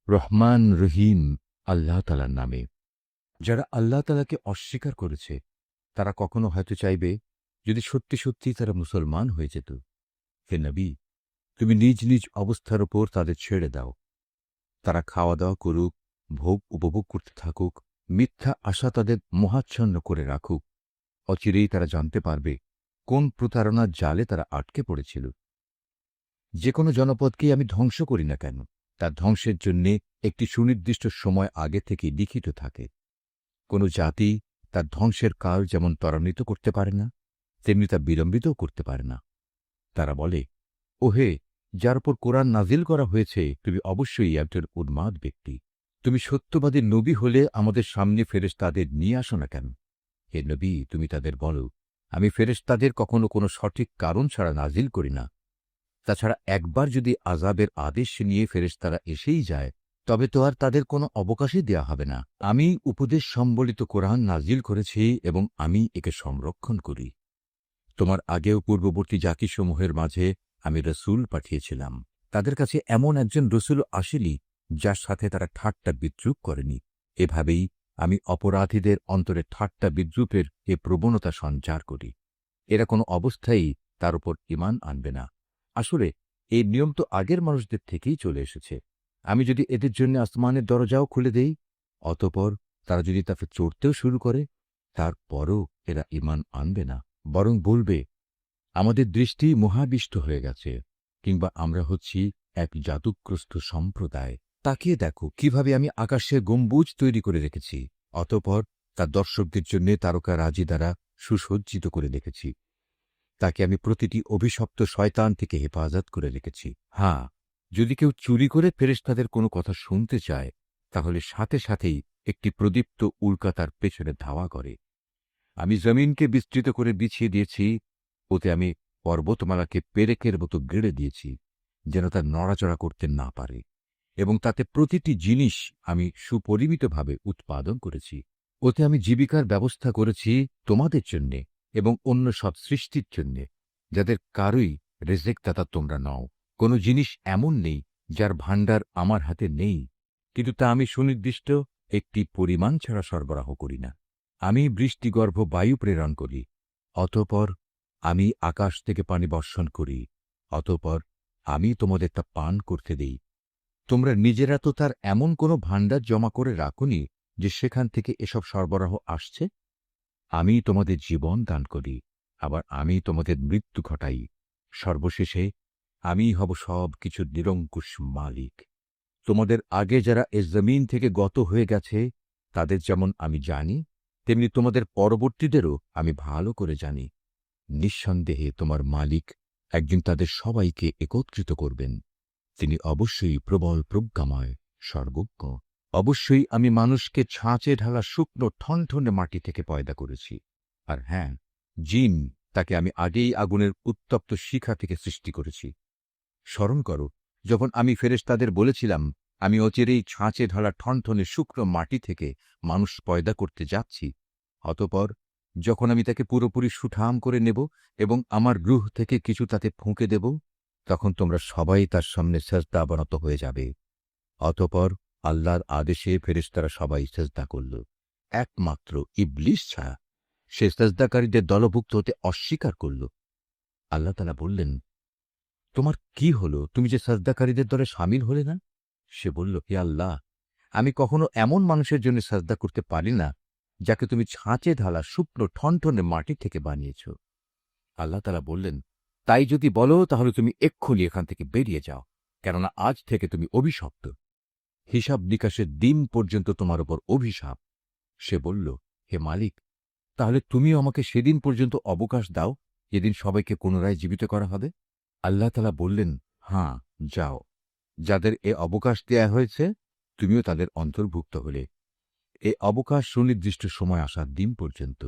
রহমান রহিম আল্লাহ তাআলার নামে। যারা আল্লাহ তাআলাকে অস্বীকার করেছে তারা কখনো হয়তো চাইবে যদি সত্যি সত্যি তারা মুসলমান হয়ে যেত। হে নবী, তুমি নিজ নিজ অবস্থার ওপর তাদের ছেড়ে দাও। তারা খাওয়া দাওয়া করুক, ভোগ উপভোগ করতে থাকুক, মিথ্যা আশা তাদের মোহাচ্ছন্ন করে রাখুক। অচিরেই তারা জানতে পারবে কোন প্রতারণার জালে তারা আটকে পড়েছিল। যে কোনো জনপদকেই আমি ধ্বংস করি না কেন, তার ধ্বংসের জন্যে একটি সুনির্দিষ্ট সময় আগে থেকে লিখিত থাকে। কোনো জাতি তার ধ্বংসের কাল যেমন ত্বরান্বিত করতে পারে না, তেমনি তা বিলম্বিতও করতে পারে না। তারা বলে, ওহে, যার উপর কোরআন নাজিল করা হয়েছে তুমি অবশ্যই একজন উন্মাদ ব্যক্তি। তুমি সত্যবাদী নবী হলে আমাদের সামনে ফেরেশতাদের নিয়ে আসো না কেন? হে নবী, তুমি তাদের বলো, আমি ফেরেশতাদের কখনো কোনো সঠিক কারণ ছাড়া নাজিল করি না। তাছাড়া একবার যদি আযাবের আদেশ নিয়ে ফেরেশতারা এসেই যায়, তবে তো আর তাদের কোনো অবকাশই দেয়া হবে না। আমি উপদেশ সম্বলিত কোরআন নাজিল করেছি এবং আমি একে সংরক্ষণ করি। তোমার আগেও পূর্ববর্তী জাতিসমূহের মাঝে আমি রসূল পাঠিয়েছিলাম। তাদের কাছে এমন একজন রসূল আসেনি যার সাথে তারা ঠাট্টা বিদ্রূপ করেনি। এভাবেই আমি অপরাধীদের অন্তরে ঠাট্টা বিদ্রূপের এ প্রবণতা সঞ্চার করি। এরা কোনো অবস্থায় তার উপর ঈমান আনবে না। আসলে এই নিয়ম তো আগের মানুষদের থেকেই চলে এসেছে। আমি যদি এদের জন্য আসমানের দরজাও খুলে দেই, অতঃপর তারা যদি তাতে চড়তেও শুরু করে, তারপরও এরা ঈমান আনবে না, বরং বলবে, আমাদের দৃষ্টি মোহাবিষ্ট হয়ে গেছে, কিংবা আমরা হচ্ছি এক জাদুগ্রস্ত সম্প্রদায়। তাকিয়ে দেখো কিভাবে আমি আকাশের গম্বুজ তৈরি করে রেখেছি, অতঃপর তার দর্শকদের জন্য তারকারাজি দ্বারা সুসজ্জিত করে রেখেছি। তাকে আমি প্রতিটি অভিশপ্ত শয়তান থেকে হেফাজত করে রেখেছি। হ্যাঁ, যদি কেউ চুরি করে ফেরেশতাদের কোনো কথা শুনতে চায়, তাহলে সাথে সাথেই একটি প্রদীপ্ত উল্কা তার পেছনে ধাওয়া করে। আমি জমিনকে বিস্তৃত করে বিছিয়ে দিয়েছি, ওতে আমি পর্বতমালাকে পেরেকের মতো গেড়ে দিয়েছি, যেন তা নড়াচড়া করতে না পারে, এবং তাতে প্রতিটি জিনিস আমি সুপরিমিতভাবে উৎপাদন করেছি। ওতে আমি জীবিকার ব্যবস্থা করেছি তোমাদের জন্যে এবং অন্য সব সৃষ্টির জন্যে, যাদের কারই রেজেকদাতা তোমরা নও। কোনো জিনিস এমন নেই যার ভাণ্ডার আমার হাতে নেই, কিন্তু তা আমি সুনির্দিষ্ট একটি পরিমাণ ছাড়া সরবরাহ করি না। আমি বৃষ্টিগর্ভ বায়ু প্রেরণ করি, অতঃপর আমি আকাশ থেকে পানি বর্ষণ করি, অতঃপর আমি তোমাদের তা পান করতে দেই। তোমরা নিজেরা তো তার এমন কোনো ভাণ্ডার জমা করে রাখুনি যে সেখান থেকে এসব সরবরাহ আসছে। আমি তোমাদের জীবন দান করি, আবার আমি তোমাদের মৃত্যু ঘটাই। সর্বশেষে আমি হব সব কিছুর নিরঙ্কুশ মালিক। তোমাদের আগে যারা এ জমিন থেকে গত হয়ে গেছে তাদের যেমন আমি জানি, তেমনি তোমাদের পরবর্তীদেরও আমি ভালো করে জানি। নিঃসন্দেহে তোমার মালিক একদিন তাদের সবাইকে একত্রিত করবেন। তিনি অবশ্যই প্রবল প্রজ্ঞাময়, সর্বজ্ঞ। অবশ্যই আমি মানুষকে ছাঁচে ঢালা শুকনো ঠনঠনে মাটি থেকে পয়দা করেছি। আর হ্যাঁ, জিন, তাকে আমি আগেই আগুনের উত্তপ্ত শিখা থেকে সৃষ্টি করেছি। স্মরণ করো, যখন আমি ফেরেশতাদের বলেছিলাম আমি অচিরেই ছাঁচে ঢালা ঠনঠনে শুকনো মাটি থেকে মানুষ পয়দা করতে যাচ্ছি, অতঃপর যখন আমি তাকে পুরোপুরি সুঠাম করে নেব এবং আমার রূহ থেকে কিছু তাতে ফুঁকে দেব, তখন তোমরা সবাই তার সামনে সেজদা অবনত হয়ে যাবে। অতঃপর আল্লাহর আদেশে ফেরেশতারা সবাই সেজদা করল, একমাত্র ইবলিস ছাড়া। সে সেজদাকারীদের দলভুক্ত হতে অস্বীকার করল। আল্লাহ তাআলা বললেন, তোমার কি হলো, তুমি যে সাজদাকারীদের দলে শামিল হলে না? সে বলল, হে আল্লাহ, আমি কখনো এমন মানুষের জন্য সাজদা করতে পারি না যাকে তুমি ছাঁচে ঢালা শুকনো ঠনঠনে মাটি থেকে বানিয়েছ। আল্লাহ তাআলা বললেন, তাই যদি বলো তাহলে তুমি এক্ষুনি এখান থেকে বেরিয়ে যাও, কেননা আজ থেকে তুমি অভিশপ্ত। হিসাব নিকাশের দিন পর্যন্ত তোমার উপর অভিশাপ। সে বলল, হে মালিক, তাহলে তুমিও আমাকে সেদিন পর্যন্ত অবকাশ দাও যেদিন সবাইকে পুনরায় জীবিত করা হবে। আল্লাহ তাআলা বললেন, হাঁ, যাও। যাদের এ অবকাশ দেয়া হয়েছে তুমিও তাদের অন্তর্ভুক্ত হলে। এ অবকাশ সুনির্দিষ্ট সময় আসার দিন পর্যন্ত।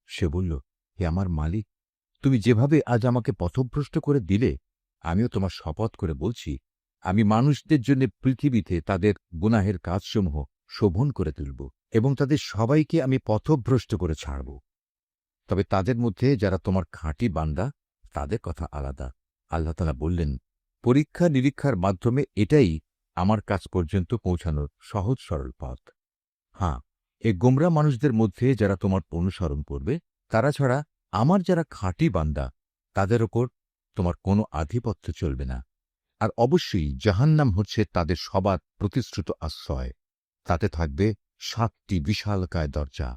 সে বলল, হে আমার মালিক, তুমি যেভাবে আজ আমাকে পথভ্রষ্ট করে দিলে, আমিও তোমার শপথ করে বলছি, আমি মানুষদের জন্য পৃথিবীতে তাদের গুনাহের কাজসমূহ শোভন করে তুলব এবং তাদের সবাইকে আমি পথভ্রষ্ট করে ছাড়ব। তবে তাদের মধ্যে যারা তোমার খাঁটি বান্দা, তাদের কথা আলাদা। আল্লাহ তাআলা বললেন, পরীক্ষা নিরীক্ষার মাধ্যমে এটাই আমার কাছ পর্যন্ত পৌঁছানোর সহজ সরল পথ। হ্যাঁ, এই গোমরা মানুষদের মধ্যে যারা তোমার অনুসরণ করবে, তারা ছাড়া আমার যারা খাঁটি বান্দা, তাদের ওপর তোমার কোনো আধিপত্য চলবে না। আর অবশ্যই জাহান্নাম হচ্ছে তাদের সবার প্রতিশ্রুত আশ্রয়। তাতে থাকবে ৭টি বিশালকায় দরজা।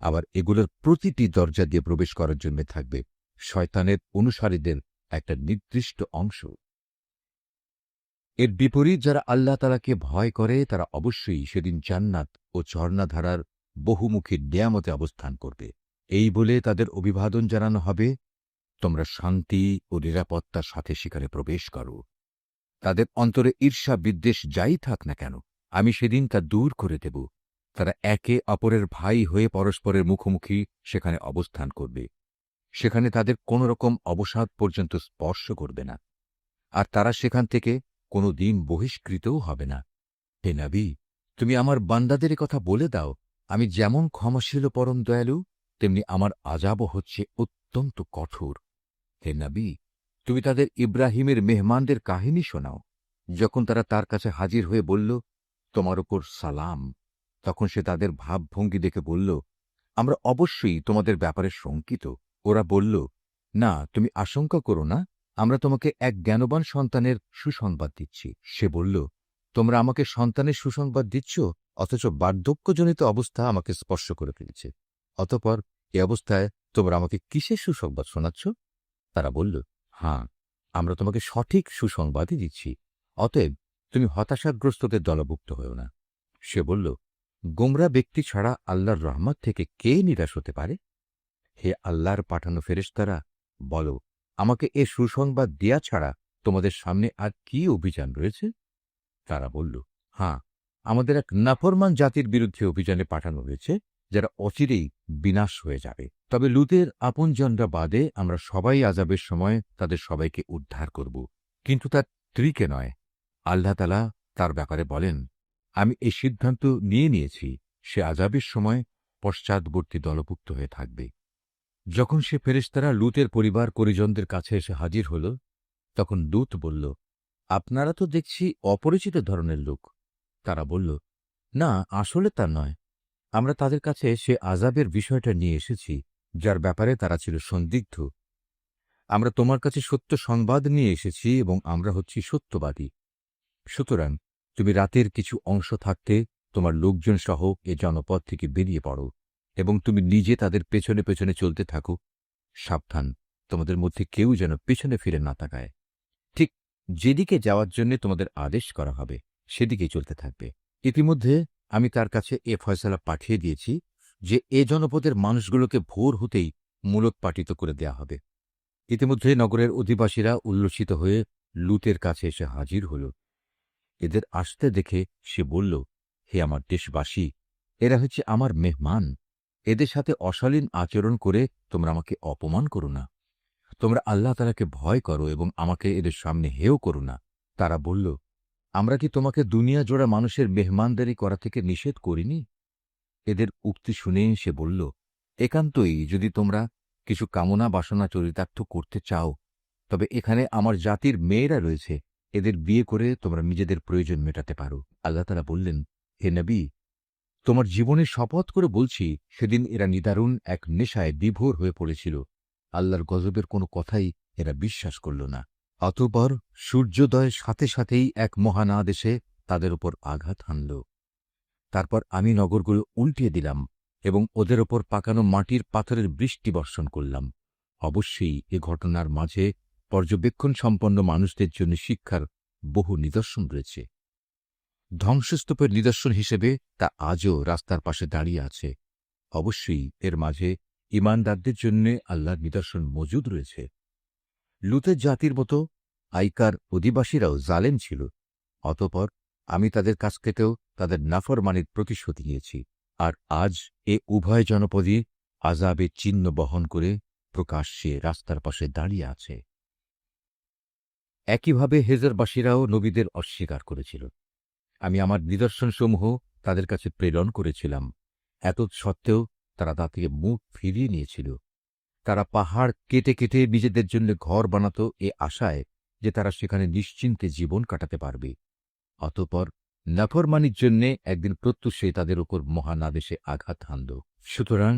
আবার এগুলোর প্রতিটি দরজা দিয়ে প্রবেশ করার জন্য থাকবে শয়তানের অনুসারীদের একটা নির্দিষ্ট অংশ। এর বিপরীত যারা আল্লাহ তাআলাকে ভয় করে, তারা অবশ্যই সেদিন জান্নাত ও ঝর্ণাধারার বহুমুখী নিয়ামতে অবস্থান করবে। এই বলে তাদের অভিবাদন জানানো হবে, তোমরা শান্তি ও নিরাপত্তার সাথে সেখানে প্রবেশ করো। তাদের অন্তরে ঈর্ষা বিদ্বেষ যাই থাক না কেন, আমি সেদিন তা দূর করে দেব। তারা একে অপরের ভাই হয়ে পরস্পরের মুখোমুখি সেখানে অবস্থান করবে। সেখানে তাদের কোন রকম অবসাদ পর্যন্ত স্পর্শ করবে না, আর তারা সেখান থেকে কোনো দিন বহিষ্কৃতও হবে না। হে নবী, তুমি আমার বান্দাদের কথা বলে দাও, আমি যেমন ক্ষমাশীল ও পরম দয়ালু, তেমনি আমার আযাবও হচ্ছে অত্যন্ত কঠোর। হে নবী, তুমি তাদের ইব্রাহিমের মেহমানদের কাহিনী শোনাও। যখন তারা তার কাছে হাজির হয়ে বলল, তোমার উপর সালাম, তখন সে তাদের ভাবভঙ্গি দেখে বলল, আমরা অবশ্যই তোমাদের ব্যাপারে শঙ্কিত। ওরা বলল, না, তুমি আশঙ্কা করো না, আমরা তোমাকে এক জ্ঞানবান সন্তানের সুসংবাদ দিচ্ছি। সে বলল, তোমরা আমাকে সন্তানের সুসংবাদ দিচ্ছ, অথচ বার্ধক্যজনিত অবস্থা আমাকে স্পর্শ করে ফেলেছে। অতঃপর এ অবস্থায় তোমরা আমাকে কিসের সুসংবাদ শোনাচ্ছ? তারা বলল, হ্যাঁ, আমরা তোমাকে সঠিক সুসংবাদই দিচ্ছি। অতএব তুমি হতাশাগ্রস্তদের দলভুক্ত হও না। সে বলল, গোমরা ব্যক্তি ছাড়া আল্লাহর রহমত থেকে কে নিরাশ হতে পারে? হে আল্লাহর পাঠানো ফেরেশতারা, বলো, আমাকে এ সুসংবাদ দেয়া ছাড়া তোমাদের সামনে আর কি অভিযান রয়েছে? তারা বলল, হ্যাঁ, আমাদের এক নাফরমান জাতির বিরুদ্ধে অভিযানে পাঠানো হয়েছে, যারা অচিরেই বিনাশ হয়ে যাবে। তবে লূতের আপনজনরা বাদে আমরা সবাই আযাবের সময় তাদের সবাইকে উদ্ধার করব, কিন্তু তার স্ত্রীকে নয়। আল্লাহ তাআলা তার ব্যাপারে বলেন, আমি এই সিদ্ধান্ত নিয়েছি, সে আযাবের সময় পশ্চাৎবর্তী দলভুক্ত হয়ে থাকবে। যখন সে ফেরেশতারা লূতের পরিবার পরিজনদের কাছে এসে হাজির হল, তখন লূত বলল, আপনারা তো দেখছি অপরিচিত ধরনের লোক। তারা বলল, না, আসলে তা নয়। আমরা তাদের কাছে সে আযাবের বিষয়টা নিয়ে এসেছি, যার ব্যাপারে তারা ছিল সন্দিগ্ধ। আমরা তোমার কাছে সত্য সংবাদ নিয়ে এসেছি এবং আমরা হচ্ছি সত্যবাদী। সুতরাং তুমি রাতের কিছু অংশ থাকতে তোমার লোকজন সহ এ জনপদ থেকে বেরিয়ে পড়ো এবং তুমি নিজে তাদের পেছনে পেছনে চলতে থাকো। সাবধান, তোমাদের মধ্যে কেউ যেন পেছনে ফিরে না তাকায়। ঠিক যেদিকে যাওয়ার জন্য তোমাদের আদেশ করা হবে সেদিকেই চলতে থাকবে। ইতিমধ্যে আমি তার কাছে এ ফয়সালা পাঠিয়ে দিয়েছি যে এ জনপদের মানুষগুলোকে ভোর হতেই মূলোৎপাটিত করে দেয়া হবে। ইতিমধ্যে নগরের অধিবাসীরা উল্লসিত হয়ে লূতের কাছে এসে হাজির হল। এদের আসতে দেখে সে বলল, হে আমার দেশবাসী, এরা হচ্ছে আমার মেহমান। এদের সাথে অশালীন আচরণ করে তোমরা আমাকে অপমান করো না। তোমরা আল্লাহ তাআলাকে ভয় করো এবং আমাকে এদের সামনে হেয় করো না। তারা বলল, আমরা কি তোমাকে দুনিয়া জোড়া মানুষের মেহমানদারি করা থেকে নিষেধ করিনি? এদের উক্তি শুনে সে বলল, একান্তই যদি তোমরা কিছু কামনা বাসনা চরিতার্থ করতে চাও, তবে এখানে আমার জাতির মেয়েরা রয়েছে, এদের বিয়ে করে তোমরা নিজেদের প্রয়োজন মেটাতে পারো। আল্লাহ তাআলা বললেন, হে নবী, তোমার জীবনের শপথ করে বলছি, সেদিন এরা নিদারুণ এক নেশায় বিভোর হয়ে পড়েছিল। আল্লাহর গজবের কোনো কথাই এরা বিশ্বাস করল না। অতঃপর সূর্যোদয়ের সাথে সাথেই এক মহান আদেশে তাদের উপর আঘাত হানল। তারপর আমি নগরগুলো উল্টিয়ে দিলাম এবং ওদের ওপর পাকানো মাটির পাথরের বৃষ্টি বর্ষণ করলাম। অবশ্যই এ ঘটনার মাঝে পর্যবেক্ষণ সম্পন্ন মানুষদের জন্য শিক্ষার বহু নিদর্শন রয়েছে। ধ্বংসস্তূপের নিদর্শন হিসেবে তা আজও রাস্তার পাশে দাঁড়িয়ে আছে। অবশ্যই এর মাঝে ঈমানদারদের জন্য আল্লাহর নিদর্শন মজুদ রয়েছে। লূতের জাতির মতো আইকার অধিবাসীরাও জালেম ছিল। অতঃপর আমি তাদের কাছ থেকেও তাদের নাফরমানির প্রতিশোধ নিয়েছি। আর আজ এ উভয় জনপদই আযাবের চিহ্ন বহন করে প্রকাশ্যে রাস্তার পাশে দাঁড়িয়ে আছে। একইভাবে হেজরবাসীরাও নবীদের অস্বীকার করেছিল। আমি আমার নিদর্শনসমূহ তাদের কাছে প্রেরণ করেছিলাম, এত সত্ত্বেও তারা তা থেকে মুখ ফিরিয়ে নিয়েছিল। তারা পাহাড় কেটে কেটে নিজেদের জন্য ঘর বানাত এ আশায় যে তারা সেখানে নিশ্চিন্তে জীবন কাটাতে পারবে। অতঃপর নাফরমানির জন্যে একদিন প্রত্যুষে তাদের উপর মহান আদেশে আঘাত হানল। সুতরাং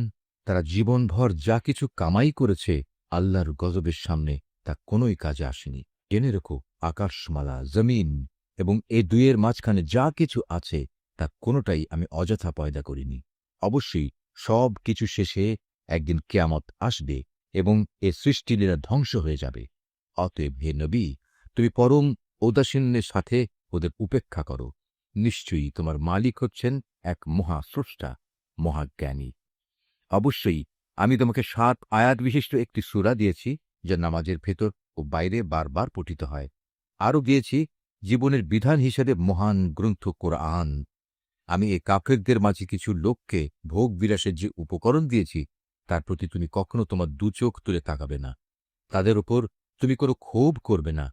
তারা জীবনভর যা কিছু কামাই করেছে আল্লাহর গজবের সামনে তা কোনোই কাজে আসেনি। জেনে রেখো, আকাশমালা, জমিন এবং এ দুইয়ের মাঝখানে যা কিছু আছে তা কোনোটাই আমি অযথা পয়দা করিনি। অবশ্যই সব কিছু শেষে একদিন কিয়ামত আসবে এবং এ সৃষ্টিলীলা ধ্বংস হয়ে যাবে। অতএব হে নবী, তুমি পরম ঔদাসীন্যের সাথে ওদের উপেক্ষা করো। নিশ্চয়ই তোমার মালিক হচ্ছেন এক মহাস্রষ্টা, মহাজ্ঞানী। অবশ্যই আমি তোমাকে 7 আয়াত বিশিষ্ট একটি সূরা দিয়েছি, যা নামাজের ভেতর ও বাইরে বারবার পঠিত হয়। আরও দিয়েছি জীবনের বিধান হিসেবে মহান গ্রন্থ কোরআন। আমি এ কাফেরদের মাঝে কিছু লোককে ভোগ বিলাসের যে উপকরণ দিয়েছি তার প্রতি তুমি কখনো তোমার দুচোখ তুলে তাকাবে না। তাদের ওপর তুমি কোনো ক্ষোভ করবে না।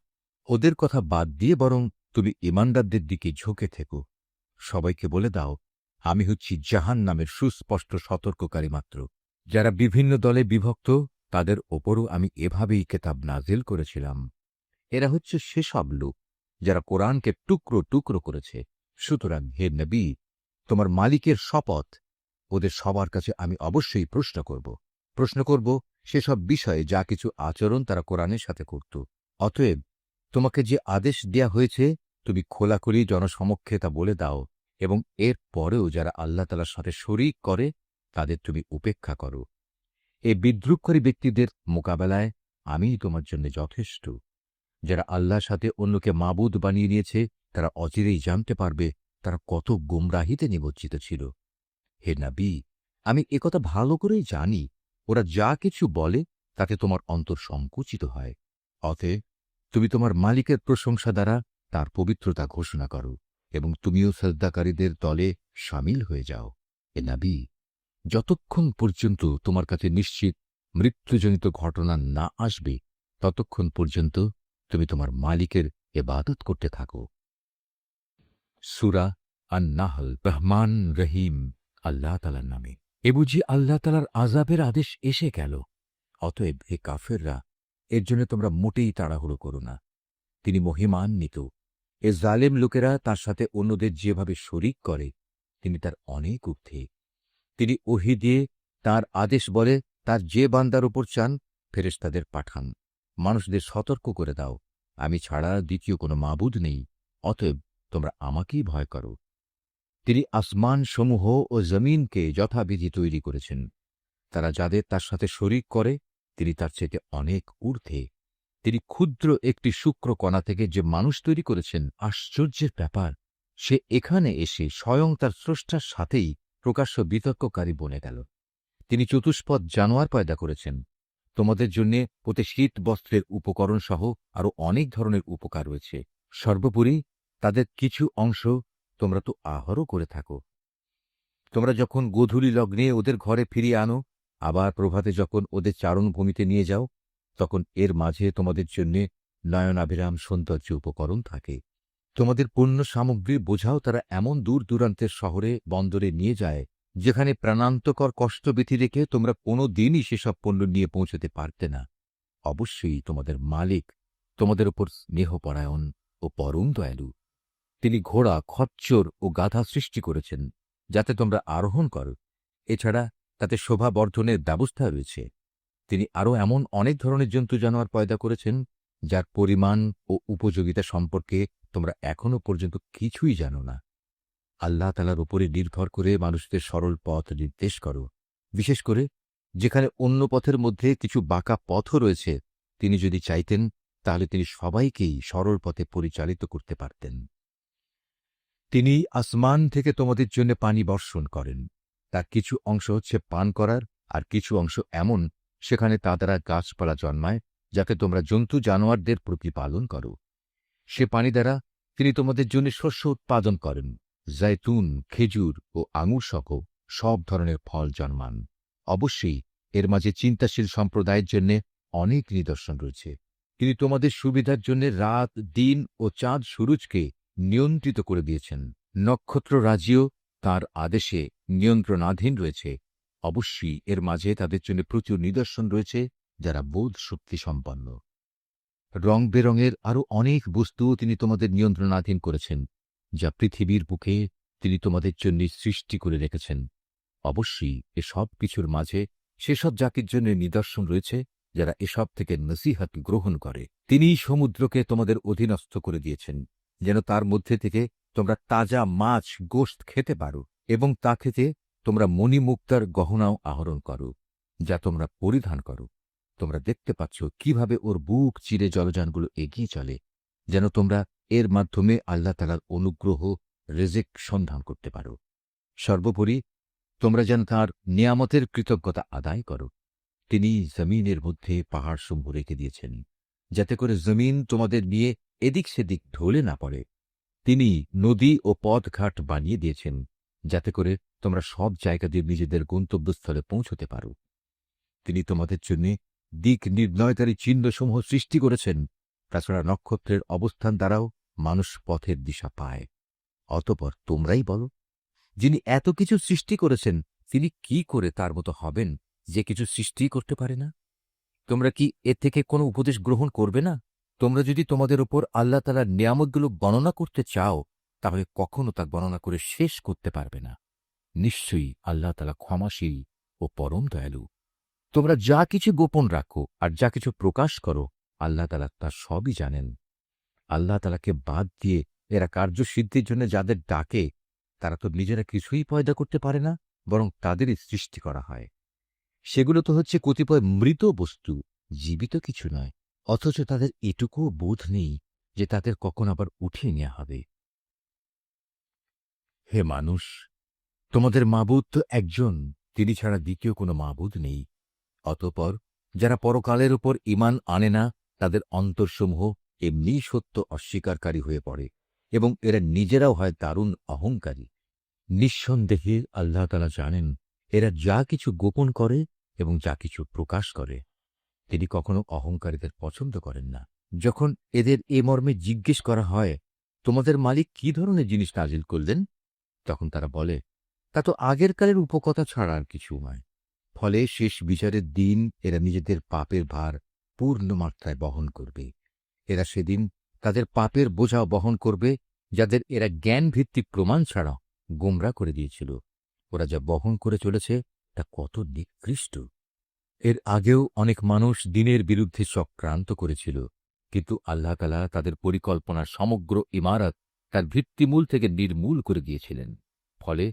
ওদের কথা বাদ দিয়ে বরং তুমি ঈমানদারদের দিকে ঝুঁকে থেকো। সবাইকে বলে দাও, আমি হচ্ছি জাহান্নামের সুস্পষ্ট সতর্ককারী মাত্র। যারা বিভিন্ন দলে বিভক্ত তাদের ওপরও আমি এভাবেই কেতাব নাজিল করেছিলাম। এরা হচ্ছে সেসব লোক যারা কোরআনকে টুকরো টুকরো করেছে। সুতরাং হে নবী, তোমার মালিকের শপথ, ওদের সবার কাছে আমি অবশ্যই প্রশ্ন করব সেসব বিষয়ে যা কিছু আচরণ তারা কোরআনের সাথে করত। অতএব তোমাকে যে আদেশ দেয়া হয়েছে তুমি খোলাখুলি জনসমক্ষে তা বলে দাও, এবং এর পরেও যারা আল্লাহ তাআলার সাথে শরীক করে তাদের তুমি উপেক্ষা করো। এই বিদ্রূপকারী ব্যক্তিদের মোকাবেলায় আমিই তোমার জন্য যথেষ্ট। যারা আল্লাহর সাথে অন্যকে মাবুদ বানিয়ে নিয়েছে তারা অচিরেই জানতে পারবে তারা কত গুমরাহিতে নিমজ্জিত ছিল। হে নবী, আমি একথা ভালো করেই জানি, ওরা যা কিছু বলে তাতে তোমার অন্তর সংকুচিত হয়। অতএব তুমি তোমার মালিকের প্রশংসা দ্বারা তার পবিত্রতা ঘোষণা করো এবং তুমিও সাজদাকারীদের দলে সামিল হয়ে যাও। হে নবী, যতক্ষণ পর্যন্ত তোমার কাছে নিশ্চিত মৃত্যুজনিত ঘটনা না আসবে ততক্ষণ পর্যন্ত তুমি তোমার মালিকের ইবাদত করতে থাকো। সূরা আন-নাহল। রহমান রহিম আল্লাহ তাআলার নামে। এ বুঝি আল্লাহ তাআলার আযাবের আদেশ এসে গেল। অতএব হে কাফেররা, এর জন্য তোমরা মোটেই তাড়াহুড়ো করো না। তিনি মহিমান্বিত। এ জালেম লোকেরা তার সাথে অন্যদের যেভাবে শরিক করে তিনি তার অনেক ঊর্ধ্বে। তিনি ওহী দিয়ে তাঁর আদেশ বলে তার যে বান্দার উপর চান ফেরেশতাদের পাঠান। মানুষদের সতর্ক করে দাও, আমি ছাড়া দ্বিতীয় কোনো মাবুদ নেই, অতএব তোমরা আমাকেই ভয় করো। তিনি আসমান সমূহ ও জমিনকে যথাবিধি তৈরি করেছেন। তারা যাদের তার সাথে শরিক করে তিনি তার চাইতে অনেক ঊর্ধ্বে। তিনি ক্ষুদ্র একটি শুক্র কণা থেকে যে মানুষ তৈরি করেছেন, আশ্চর্যের ব্যাপার, সে এখানে এসে স্বয়ং তার স্রষ্টার সাথেই প্রকাশ্য বিতর্ককারী বনে গেল। তিনি চতুষ্পদ জানোয়ার পয়দা করেছেন। তোমাদের জন্য ওতে শীত বস্ত্রের উপকরণ সহ আরও অনেক ধরনের উপকার রয়েছে। সর্বোপরি তাদের কিছু অংশ তোমরা তো আহারও করে থাকো। তোমরা যখন গোধূলি লগ্নে ওদের ঘরে ফিরিয়ে আনো, আবার প্রভাতে যখন ওদের চারণভূমিতে নিয়ে যাও, তখন এর মাঝে তোমাদের জন্য নয়নাভিরাম সৌন্দর্য উপকরণ থাকে। তোমাদের পণ্য সামগ্রীর বোঝাও তারা এমন দূর দূরান্তের শহরে বন্দরে নিয়ে যায় যেখানে প্রাণান্তকর কষ্টবিধি রেখে তোমরা কোনো দিনই সেসব পণ্য নিয়ে পৌঁছতে পারতে না। অবশ্যই তোমাদের মালিক তোমাদের উপর স্নেহপরায়ণ ও পরম দয়ালু। তিনি ঘোড়া, খচ্চর ও গাধা সৃষ্টি করেছেন যাতে তোমরা আরোহণ করো। এছাড়া তাতে শোভাবর্ধনের ব্যবস্থা রয়েছে। তিনি আরও এমন অনেক ধরনের জন্তু জানোয়ার পয়দা করেছেন যার পরিমাণ ও উপযোগিতা সম্পর্কে তোমরা এখনও পর্যন্ত কিছুই জানো না। আল্লাহ তাআলার উপরে নির্ভর করে মানুষদের সরল পথ নির্দেশ করো। বিশেষ করে যেখানে অন্য পথের মধ্যে কিছু বাঁকা পথও রয়েছে, তিনি যদি চাইতেন তাহলে তিনি সবাইকেই সরল পথে পরিচালিত করতে পারতেন। তিনি আসমান থেকে তোমাদের জন্য পানি বর্ষণ করেন। তার কিছু অংশ হচ্ছে পান করার, আর কিছু অংশ এমন সেখানে তা দ্বারা গাছপালা জন্মায় যাকে তোমরা জন্তু জানোয়ারদের প্রতিপালন করো। সে পানি দ্বারা তিনি তোমাদের জন্য শস্য উৎপাদন করেন। জাইতুন, খেজুর ও আঙুর সহ সব ধরনের ফল জন্মান। অবশ্যই এর মাঝে চিন্তাশীল সম্প্রদায়ের জন্য অনেক নিদর্শন রয়েছে। তিনি তোমাদের সুবিধার জন্য রাত, দিন ও চাঁদ সুরুজকে নিয়ন্ত্রিত করে দিয়েছেন। নক্ষত্র রাজিও তাঁর আদেশে নিয়ন্ত্রণাধীন রয়েছে। অবশ্যই এর মাঝে তাদের জন্য প্রচুর নিদর্শন রয়েছে যারা বোধ শক্তি সম্পন্ন। রং বেরঙের আরও অনেক বস্তুও তিনি তোমাদের নিয়ন্ত্রণাধীন করেছেন। যা পৃথিবীর বুকে তিনি তোমাদের জন্য সৃষ্টি করে রেখেছেন। অবশ্যই এসব কিছুর মাঝে সেসব জাতির জন্য নিদর্শন রয়েছে যারা এসব থেকে নসিহত গ্রহণ করে। তিনিই সমুদ্রকে তোমাদের অধীনস্থ করে দিয়েছেন যেন তার মধ্যে থেকে তোমরা তাজা মাছ গোশত খেতে পারো এবং তা খেতে তোমরা মণিমুক্তার গহনাও আহরণ করো, যা তোমরা পরিধান করো। তোমরা দেখতে পাচ্ছ কিভাবে ওর বুক চিরে জলযানগুলো এগিয়ে চলে, যেন তোমরা এর মাধ্যমে আল্লাহ তাআলার অনুগ্রহ রিজিক সন্ধান করতে পারো। সর্বোপরি তোমরা যেন তাঁর নিয়ামতের কৃতজ্ঞতা আদায় করো। তিনি জমিনের মধ্যে পাহাড়সমূহ রেখে দিয়েছেন যাতে করে জমিন তোমাদের নিয়ে এদিক সেদিক ঢলে না পড়ে। তিনি নদী ও পথঘাট বানিয়ে দিয়েছেন যাতে করে তোমরা সব জায়গা দিয়ে নিজেদের গন্তব্যস্থলে পৌঁছতে পারো। তিনি তোমাদের জন্য দিক নির্ণয়কারী চিহ্নসমূহ সৃষ্টি করেছেন। তাছাড়া নক্ষত্রের অবস্থান দ্বারাও মানুষ পথের দিশা পায়। অতঃপর তোমরাই বলো, যিনি এত কিছু সৃষ্টি করেছেন তিনি কি করে তার মতো হবেন যে কিছু সৃষ্টিই করতে পারে না? তোমরা কি এ থেকে কোনো উপদেশ গ্রহণ করবে না? তোমরা যদি তোমাদের ওপর আল্লাহ তাআলার নিয়ামতগুলো গণনা করতে চাও তাহলে কখনো তা গণনা করে শেষ করতে পারবে না। নিশ্চয়ই আল্লাহ তাআলা ক্ষমাশীল ও পরম দয়ালু। তোমরা যা কিছু গোপন রাখো আর যা কিছু প্রকাশ করো আল্লাহ তাআলা তা সবই জানেন। আল্লাহ তাআলাকে বাদ দিয়ে এরা কার্যসিদ্ধির জন্য যাদের ডাকে তারা তো নিজেরা কিছুই পয়দা করতে পারে না, বরং তাদেরই সৃষ্টি করা হয়। সেগুলো তো হচ্ছে কতিপয় মৃত বস্তু, জীবিত কিছু নয়। অথচ তাদের এটুকুও বোধ নেই যে তাদের কখন আবার উঠিয়ে নেওয়া হবে। হে মানুষ, তোমাদের মাবুদ তো একজন, তিনি ছাড়া দ্বিতীয় কোনো মাবুদ নেই। অতঃপর যারা পরকালের উপর ঈমান আনে না তাদের অন্তরসমূহ এমনিই সত্য অস্বীকারী হয়ে পড়ে এবং এরা নিজেরাও হয় দারুণ অহংকারী। নিঃসন্দেহে আল্লাহ তাআলা জানেন এরা যা কিছু গোপন করে এবং যা কিছু প্রকাশ করে। তিনি কখনো অহংকারীদের পছন্দ করেন না। যখন এদের এ মর্মে জিজ্ঞেস করা হয়, তোমাদের মালিক কি ধরনের জিনিস নাজিল করলেন, তখন তারা বলে, তা তো আগের কালের উপকথা ছাড়া আর কিছু নয়। ফলে শেষ বিচারের দিন এরা নিজেদের পাপের ভার পূর্ণ মাত্রায় বহন করবে। এরা সেদিন তাদের পাপের বোঝা বহন করবে যাদের এরা জ্ঞান ভিত্তিক প্রমাণ ছাড়া গোমরা করে দিয়েছিল। ওরা যা বহন করে চলেছে তা কত নিকৃষ্ট। এর আগেও অনেক মানুষ দ্বীনের বিরুদ্ধে চক্রান্ত করেছিল, কিন্তু আল্লাহ তাআলা তাদের পরিকল্পনার সমগ্র ইমারত তার ভিত্তিমূল থেকে নির্মূল করে দিয়েছিলেন। ফলে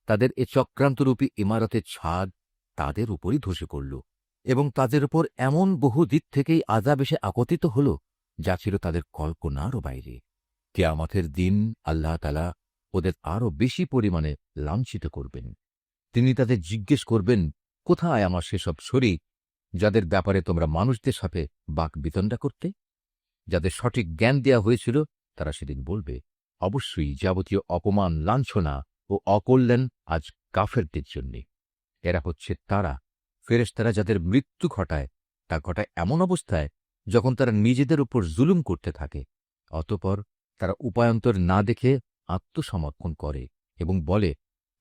তাদের এ চক্রান্তরূপী ইমারতের ছাদ তাদের উপরই ধসে পড়ল এবং তাদের উপর এমন বহু দিক থেকেই আযাব এসে আপতিত হল যা ছিল তাদের কল্পনারও বাইরে। কিয়ামতের দিন আল্লাহ তাআলা ওদের আরও বেশি পরিমাণে লাঞ্ছিত করবেন। তিনি তাদের জিজ্ঞেস করবেন, কোথায় আমার সেসব শরীক যাদের ব্যাপারে তোমরা মানুষদের সাথে বাকবিতণ্ডা করতে? যাদের সঠিক জ্ঞান দেয়া হয়েছিল তারা সেদিন বলবে, অবশ্যই যাবতীয় অপমান, লাঞ্ছনা ও অকল্যাণ আজ কাফেরদের জন্য। এরা হচ্ছে তারা ফেরেশতারা যাদের মৃত্যু ঘটায়, তা ঘটায় এমন অবস্থায় যখন তারা নিজেদের উপর জুলুম করতে থাকে। অতঃপর তারা উপায়ন্তর না দেখে আত্মসমর্পণ করে এবং বলে,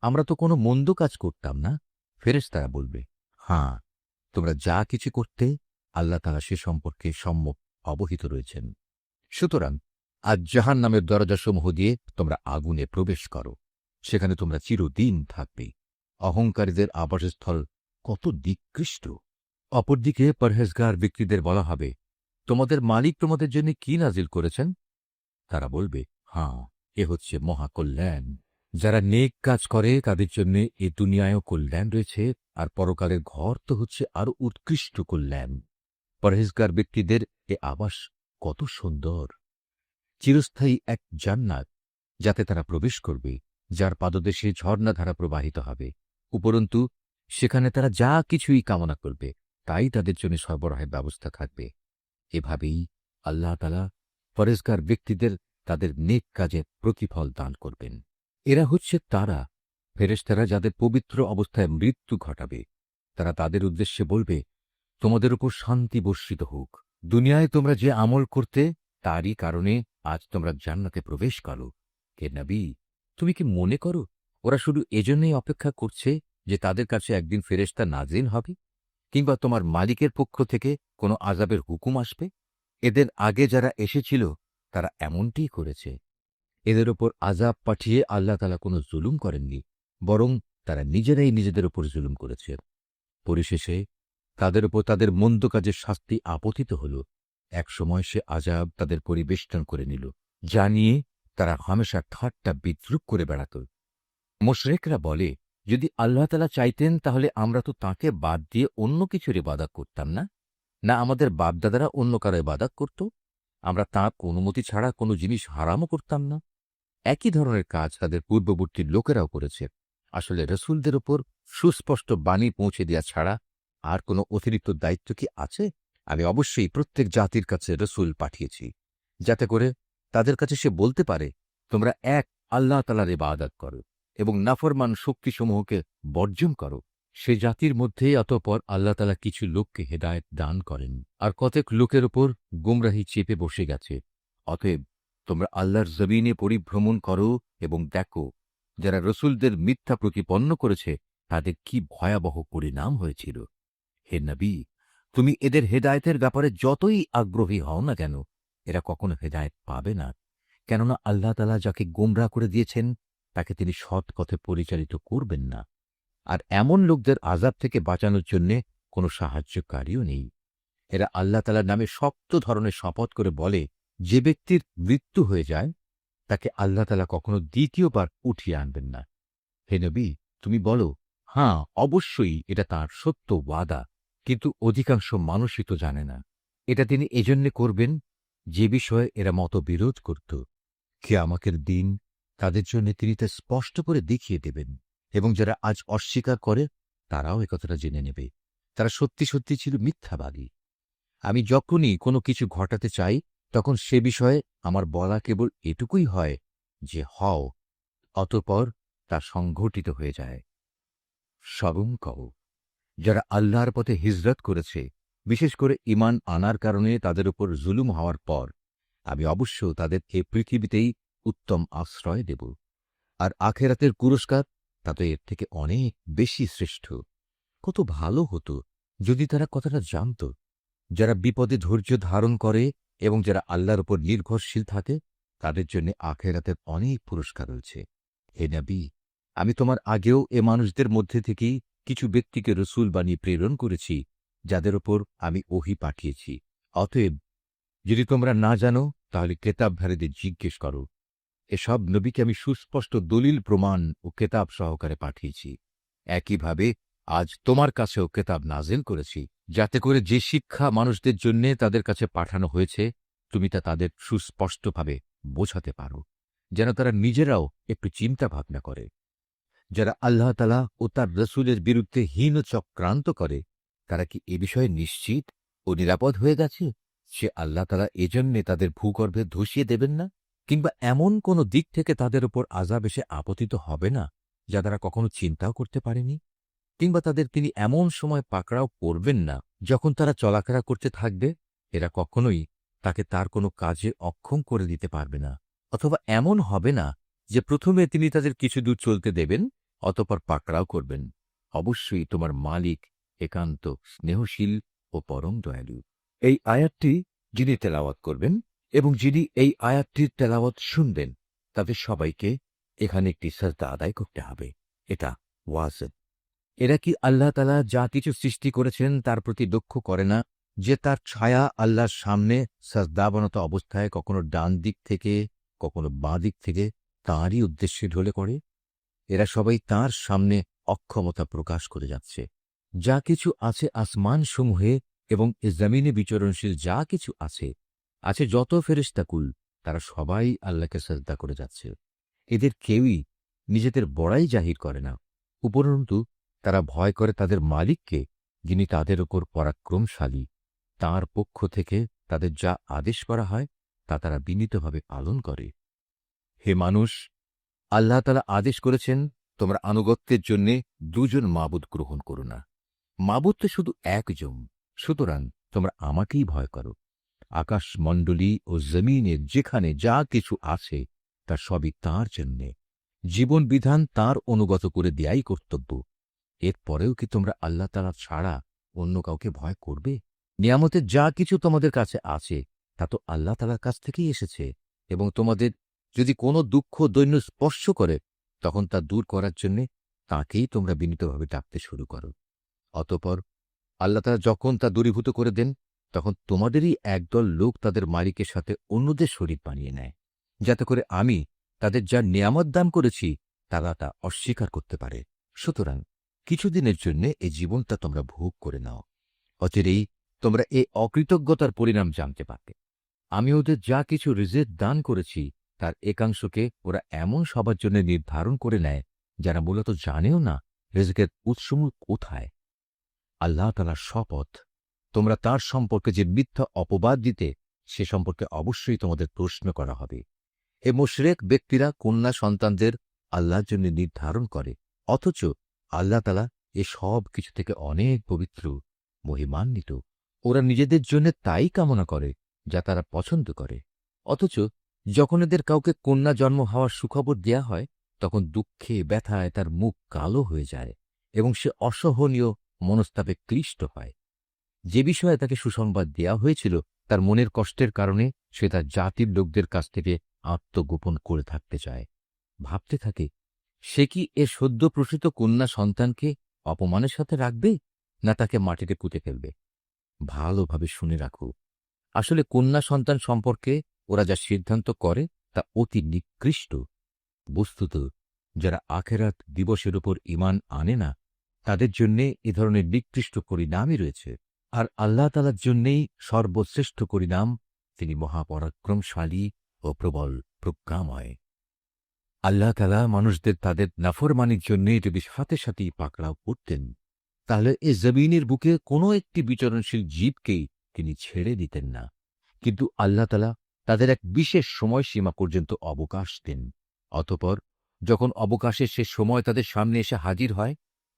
আমরা তো কোনো মন্দ কাজ করতাম না। ফেরেশতারা বলবে, হাঁ, তোমরা যা কিছু করতে আল্লাহ তাআলা সে সম্পর্কে সম্যক অবহিত রয়েছেন। সুতরাং আজ জাহান্নামের দরজাসমূহ দিয়ে তোমরা আগুনে প্রবেশ করো, সেখানে তোমরা চিরদিন থাকবে। অহংকারীদের আবাসস্থল কত নিকৃষ্ট। অপরদিকে পরহেজগার ব্যক্তিদের বলা হবে, তোমাদের মালিক তোমাদের জন্য কি নাজিল করেছেন? তারা বলবে, হাঁ, এ হচ্ছে মহাকল্যাণ। যারা নেক কাজ করে তাদের জন্য এ দুনিয়ায়ও কল্যাণ রয়েছে, আর পরকালের ঘর তো হচ্ছে আরো উৎকৃষ্ট কল্যাণ। পরহেজগার ব্যক্তিদের এ আবাস কত সুন্দর। চিরস্থায়ী এক জান্নাত যাতে তারা প্রবেশ করবে, যার পাদদেশে ঝর্ণাধারা প্রবাহিত হবে। উপরন্তু সেখানে তারা যা কিছুই কামনা করবে তাই তাদের জন্য সরবরাহের ব্যবস্থা থাকবে। এভাবেই আল্লাহ তাআলা পরহেজগার ব্যক্তিদের তাদের নেক কাজের প্রতিফল দান করবেন। এরা হচ্ছে তারা ফেরেশতারা যাদের পবিত্র অবস্থায় মৃত্যু ঘটাবে। তারা তাদের উদ্দেশ্যে বলবে, তোমাদের উপর শান্তি বর্ষিত হোক। দুনিয়ায় তোমরা যে আমল করতে তারই কারণে আজ তোমরা জান্নাতে প্রবেশ করো। হে নবী, তুমি কি মনে করো ওরা শুধু এজন্যই অপেক্ষা করছে যে তাদের কাছে একদিন ফেরেশতা নাজিল হবে, কিংবা তোমার মালিকের পক্ষ থেকে কোনো আযাবের হুকুম আসবে? এদের আগে যারা এসেছিল তারা এমনটিই করেছে। এদের ওপর আযাব পাঠিয়ে আল্লাহ তাআলা কোনো জুলুম করেননি, বরং তারা নিজেরাই নিজেদের ওপর জুলুম করেছে। পরিশেষে তাদের ওপর তাদের মন্দ কাজের শাস্তি আপতিত হল। একসময় সে আযাব তাদের পরিবেষ্টন করে নিল, যা নিয়ে তারা হামেশা ঠাট্টা বিদ্রূপ করে বেড়াত। মুশরিকরা বলে, যদি আল্লাহ তাআলা চাইতেন তাহলে আমরা তো তাঁকে বাদ দিয়ে অন্য কিছুর ইবাদত করতাম না, না আমাদের বাপদাদারা অন্য কারো ইবাদত করত, আমরা তাঁর অনুমতি ছাড়া কোনো জিনিস হারামও করতাম না। একই ধরনের কাজ তাদের পূর্ববর্তী লোকেরাও করেছে। আসলে রসুলদের ওপর সুস্পষ্ট বাণী পৌঁছে দেওয়া ছাড়া আর কোনো অতিরিক্ত দায়িত্ব কি আছে? আমি অবশ্যই প্রত্যেক জাতির কাছে রসুল পাঠিয়েছি, যাতে করে তাদের কাছে সে বলতে পারে, তোমরা এক আল্লাহ তাআলার ইবাদত করো এবং নাফরমান শক্তিসমূহকে বর্জন করো। সে জাতির মধ্যেই অতঃপর আল্লাহ তাআলা কিছু লোককে হেদায়েত দান করেন, আর কতক লোকের ওপর গুমরাহি চেপে বসে গেছে। অতএব তোমরা আল্লাহর জমিনে পরিভ্রমণ করো এবং দেখো যারা রসুলদের মিথ্যা প্রতিপন্ন করেছে তাদের কি ভয়াবহ পরিণাম হয়েছিল। হে নবী, তুমি এদের হেদায়েতের ব্যাপারে যতই আগ্রহী হও না কেন, এরা কখনো হেদায়েত পাবে না, কেননা আল্লাহ তাআলা যাকে গোমরাহ করে দিয়েছেন তাকে তিনি সৎ পথে পরিচালিত করবেন না। আর এমন লোকদের আযাব থেকে বাঁচানোর জন্যে কোনো সাহায্যকারীও নেই। এরা আল্লাহ তাআলার নামে শক্ত ধরনের শপথ করে বলে, যে ব্যক্তির মৃত্যু হয়ে যায় তাকে আল্লাহ তাআলা কখনো দ্বিতীয়বার উঠিয়ে আনবেন না। হে নবী, তুমি বলো, হ্যাঁ অবশ্যই এটা তাঁর সত্য ওয়াদা, কিন্তু অধিকাংশ মানুষই তো জানে না। এটা তিনি এজন্যে করবেন যে বিষয়ে এরা মতবিরোধ করত। কিয়ামতের দিন তাদের জন্য তিনি তা স্পষ্ট করে দেখিয়ে দেবেন, এবং যারা আজ অস্বীকার করে তারাও একথাটা জেনে নেবে, তারা সত্যি সত্যি ছিল মিথ্যাবাদী। আমি যখনই কোনো কিছু ঘটাতে চাই তখন সে বিষয়ে আমার বলা কেবল এটুকুই হয় যে হও, অতঃপর তা সংঘটিত হয়ে যায়। স্মরণ করো, যারা আল্লাহর পথে হিজরত করেছে, বিশেষ করে ঈমান আনার কারণে তাদের উপর জুলুম হওয়ার পর, আমি অবশ্য তাদের এ পৃথিবীতেই উত্তম আশ্রয় দেব, আর আখেরাতের পুরস্কার তা তো এর থেকে অনেক বেশি শ্রেষ্ঠ। কত ভালো হতো যদি তারা কথাটা জানত। যারা বিপদে ধৈর্য ধারণ করে এবং যারা আল্লাহর উপর নির্ভরশীল থাকে, তাদের জন্য আখেরাতের অনেক পুরস্কার রয়েছে। হে নবী, আমি তোমার আগেও এ মানুষদের মধ্যে থেকেই কিছু ব্যক্তিকে রসুল বানিয়ে প্রেরণ করেছি, যাদের ওপর আমি ওহী পাঠিয়েছি। অতএব যদি তোমরা না জানো তাহলে কেতাবধারীদের জিজ্ঞেস করো। এসব নবীকে আমি সুস্পষ্ট দলিল প্রমাণ ও কেতাব সহকারে পাঠিয়েছি। একইভাবে আজ তোমার কাছেও কেতাব নাজিল করেছি, যাতে করে যে শিক্ষা মানুষদের জন্যে তাদের কাছে পাঠানো হয়েছে তুমি তা তাদের সুস্পষ্টভাবে বোঝাতে পারো, যেন তারা নিজেরাও একটু চিন্তা ভাবনা করে। যারা আল্লাহ তাআলা ও তার রসুলের বিরুদ্ধে হীন চক্রান্ত করে, তারা কি এ বিষয়ে নিশ্চিত ও নিরাপদ হয়ে গেছে সে আল্লাহ তাআলা এজন্যে তাদের ভূগর্ভে ধসিয়ে দেবেন না, কিংবা এমন কোনো দিক থেকে তাদের উপর আযাব এসে আপতিত হবে না যা তারা কখনো চিন্তাও করতে পারেনি, কিংবা তাদের তিনি এমন সময় পাকড়াও করবেন না যখন তারা চলাফেরা করতে থাকবে, এরা কখনোই তাকে তার কোনো কাজে অক্ষম করে দিতে পারবে না। অথবা এমন হবে না যে প্রথমে তিনি তাদের কিছু দূর চলতে দেবেন, অতঃপর পাকড়াও করবেন। অবশ্যই তোমার মালিক একান্ত স্নেহশীল ও পরম দয়ালু। এই আয়াতটি যিনি তেলাওয়াত করবেন এবং যিনি এই আয়াতটির তেলাওয়াত শুনবেন, তাদের সবাইকে এখানে একটি সাজদা আদায় করতে হবে। এটা ওয়াজিব। এরা কি আল্লাহ তাআলা যা কিছু সৃষ্টি করেছেন তার প্রতি লক্ষ্য করে না, যে তার ছায়া আল্লাহর সামনে সাজদাবনত অবস্থায় কখনো ডান দিক থেকে কখনো বাঁ দিক থেকে তাঁরই উদ্দেশ্যে ঢলে পড়ে? এরা সবাই তাঁর সামনে অক্ষমতা প্রকাশ করে যাচ্ছে। যা কিছু আছে আসমানসমূহে এবং এ জমিনে বিচরণশীল যা কিছু আছে যত ফেরেশতাকুল, তারা সবাই আল্লাহকে সাজদা করে যাচ্ছে। এদের কেউই নিজেদের বড়াই জাহির করে না, উপরন্তু তারা ভয় করে তাদের মালিককে, যিনি তাদের ওপর পরাক্রমশালী। তাঁর পক্ষ থেকে তাদের যা আদেশ করা হয় তা তারা বিনীতভাবে পালন করে। হে মানুষ, আল্লাহ তাআলা আদেশ করেছেন তোমরা আনুগত্যের জন্যে দুজন মাবুদ গ্রহণ করো না। মাবুদ তো শুধু একজন, সুতরাং তোমরা আমাকেই ভয় করো। আকাশমণ্ডলী ও জমিনের যেখানে যা কিছু আছে তা সবই তাঁর জন্যে। জীবন বিধান তাঁর অনুগত করে দেয়াই কর্তব্য। এরপরেও কি তোমরা আল্লাহ তাআলা ছাড়া অন্য কাউকে ভয় করবে? নিয়ামতের যা কিছু তোমাদের কাছে আছে তা তো আল্লাহ তাআলার কাছ থেকেই এসেছে, এবং তোমাদের যদি কোনো দুঃখ দৈন্য স্পর্শ করে, তখন তা দূর করার জন্যে তাঁকেই তোমরা বিনীতভাবে ডাকতে শুরু করো। অতঃপর আল্লাহ তাআলা যখন তা দূরীভূত করে দেন, তখন তোমাদেরই একদল লোক তাদের মালিকের সাথে অন্যদের শরীক বানিয়ে নেয়, যাতে করে আমি তাদের যা নেয়ামত দান করেছি তারা তা অস্বীকার করতে পারে। সুতরাং কিছুদিনের জন্য এই জীবনটা তোমরা ভোগ করে নাও, অচিরেই তোমরা এই অকৃতজ্ঞতার পরিণাম জানতে পারবে। আমি ওদের যা কিছু রিজিক দান করেছি তার একাংশকে ওরা এমন সবার জন্য নির্ধারণ করে নেয় যারা মূলত জানেও না রিজিকের উৎসমূল কোথায়। আল্লাহ তাআলার শপথ, তোমরা তার সম্পর্কে যে মিথ্যা অপবাদ দিতে, সে সম্পর্কে অবশ্যই তোমাদের প্রশ্ন করা হবে। এ মুশরিক ব্যক্তিরা কন্যা সন্তানদের আল্লাহর জন্য নির্ধারণ করে, অথচ আল্লাহ তাআলা এ সব কিছু থেকে অনেক পবিত্র, মহিমান্বিত। ওরা নিজেদের জন্য তাই কামনা করে যা তারা পছন্দ করে, অথচ যখন এদের কাউকে কন্যা জন্ম হওয়ার সুখবর দেয়া হয়, তখন দুঃখে ব্যথায় তার মুখ কালো হয়ে যায় এবং সে অসহনীয় মনস্তাপে ক্লিষ্ট হয়। যে বিষয়ে তাকে সুসংবাদ দেয়া হয়েছিল তার মনের কষ্টের কারণে সে তার জাতির লোকদের কাছ থেকে আত্মগোপন করে থাকতে চায়। ভাবতে থাকে, সে কি এ সদ্য প্রসূত কন্যা সন্তানকে অপমানের সাথে রাখবে, না তাকে মাটিতে পুঁতে ফেলবে। ভালোভাবে শুনে রাখো, আসলে কন্যা সন্তান সম্পর্কে ওরা যা সিদ্ধান্ত করে তা অতি নিকৃষ্ট। বস্তুত যারা আখেরাত দিবসের উপর ঈমান আনে না, তাদের জন্যে এ ধরনের নিকৃষ্ট পরিণামই রয়েছে। আর আল্লাহ তাআলার জন্যেই সর্বশ্রেষ্ঠ পরিণাম, তিনি মহাপরাক্রমশালী ও প্রবল প্রজ্ঞাময়। আল্লাহ তাআলা মানুষদের তাদের নাফরমানির জন্যে যদি সাথে সাথেই পাকড়াও করতেন, তাহলে এ জমিনের বুকে কোনো একটি বিচরণশীল জীবকেই তিনি ছেড়ে দিতেন না। কিন্তু আল্লাহ তাআলা তাদের এক বিশেষ সময়সীমা পর্যন্ত অবকাশ দেন। অতঃপর যখন অবকাশের সে সময় তাদের সামনে এসে হাজির হয়,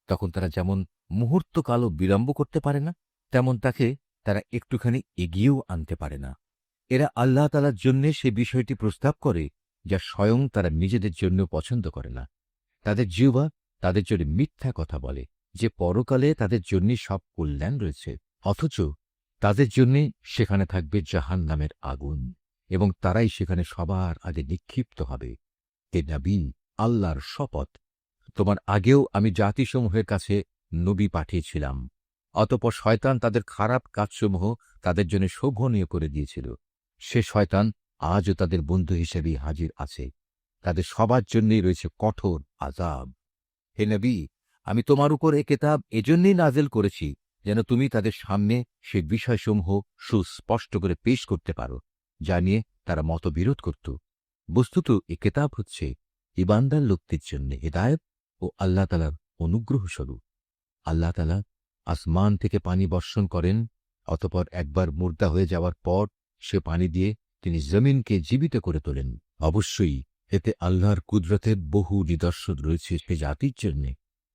তখন তারা যেমন মুহূর্তকালও বিলম্ব করতে পারে না, তেমন তাকে তারা একটুখানি এগিয়েও আনতে পারে না। এরা আল্লাহ তাআলার জন্যে সে বিষয়টি প্রস্তাব করে যা স্বয়ং তারা নিজেদের জন্য পছন্দ করে না। তাদের জিহ্বা তাদের জন্য মিথ্যা কথা বলে যে পরকালে তাদের জন্য সব কল্যাণ রয়েছে, অথচ তাদের জন্যে সেখানে থাকবে জাহান্নামের আগুন এবং তারাই সেখানে সবার আগে নিক্ষিপ্ত হবে। হে নবী, আল্লাহর শপথ, তোমার আগেও আমি জাতিসমূহের কাছে নবী পাঠিয়েছিলাম, অতঃপর শয়তান তাদের খারাপ কাজসমূহ তাদের জন্য শোভনীয় করে দিয়েছিল। সে শয়তান আজও তাদের বন্ধু হিসেবেই হাজির আছে। তাদের সবার জন্যই রয়েছে কঠোর আযাব। হে নবী, আমি তোমার উপর এ কিতাব এজন্যই নাযিল করেছি যেন তুমি তাদের সামনে সে বিষয়সমূহ সুস্পষ্ট করে পেশ করতে পারো, যা নিয়ে তারা মতবিরোধ করত। বস্তুত এ কিতাব হচ্ছে ঈমানদার লোকদের জন্য হিদায়াত ও আল্লাহ তাআলার অনুগ্রহ স্বরূপ। আল্লাহ তাআলা আসমান থেকে পানি বর্ষণ করেন, অতঃপর একবার মুর্দা হয়ে যাওয়ার পর সে পানি দিয়ে তিনি জমিনকে জীবিত করে তোলেন। অবশ্যই এতে আল্লাহর কুদরতের বহু নিদর্শন রয়েছে সে জাতির জন্যে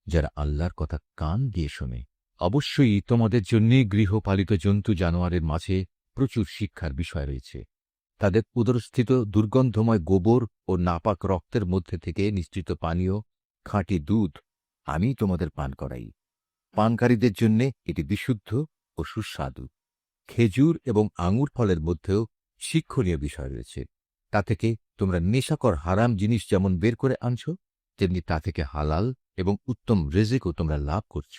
যারা আল্লাহর কথা কান দিয়ে শোনে। অবশ্যই তোমাদের জন্যে গৃহপালিত জন্তু জানোয়ারের মাঝে প্রচুর শিক্ষার বিষয় রয়েছে। তাদের উদরস্থিত দুর্গন্ধময় গোবর ও নাপাক রক্তের মধ্যে থেকে নিঃসৃত পানীয় খাঁটি দুধ আমি তোমাদের পান করাই। পানকারীদের জন্যে এটি বিশুদ্ধ ও সুস্বাদু। খেজুর এবং আঙুর ফলের মধ্যেও শিক্ষণীয় বিষয় রয়েছে। তা থেকে তোমরা নেশাকর হারাম জিনিস যেমন বের করে আনছ, তেমনি তা থেকে হালাল এবং উত্তম রিজিকও তোমরা লাভ করছ।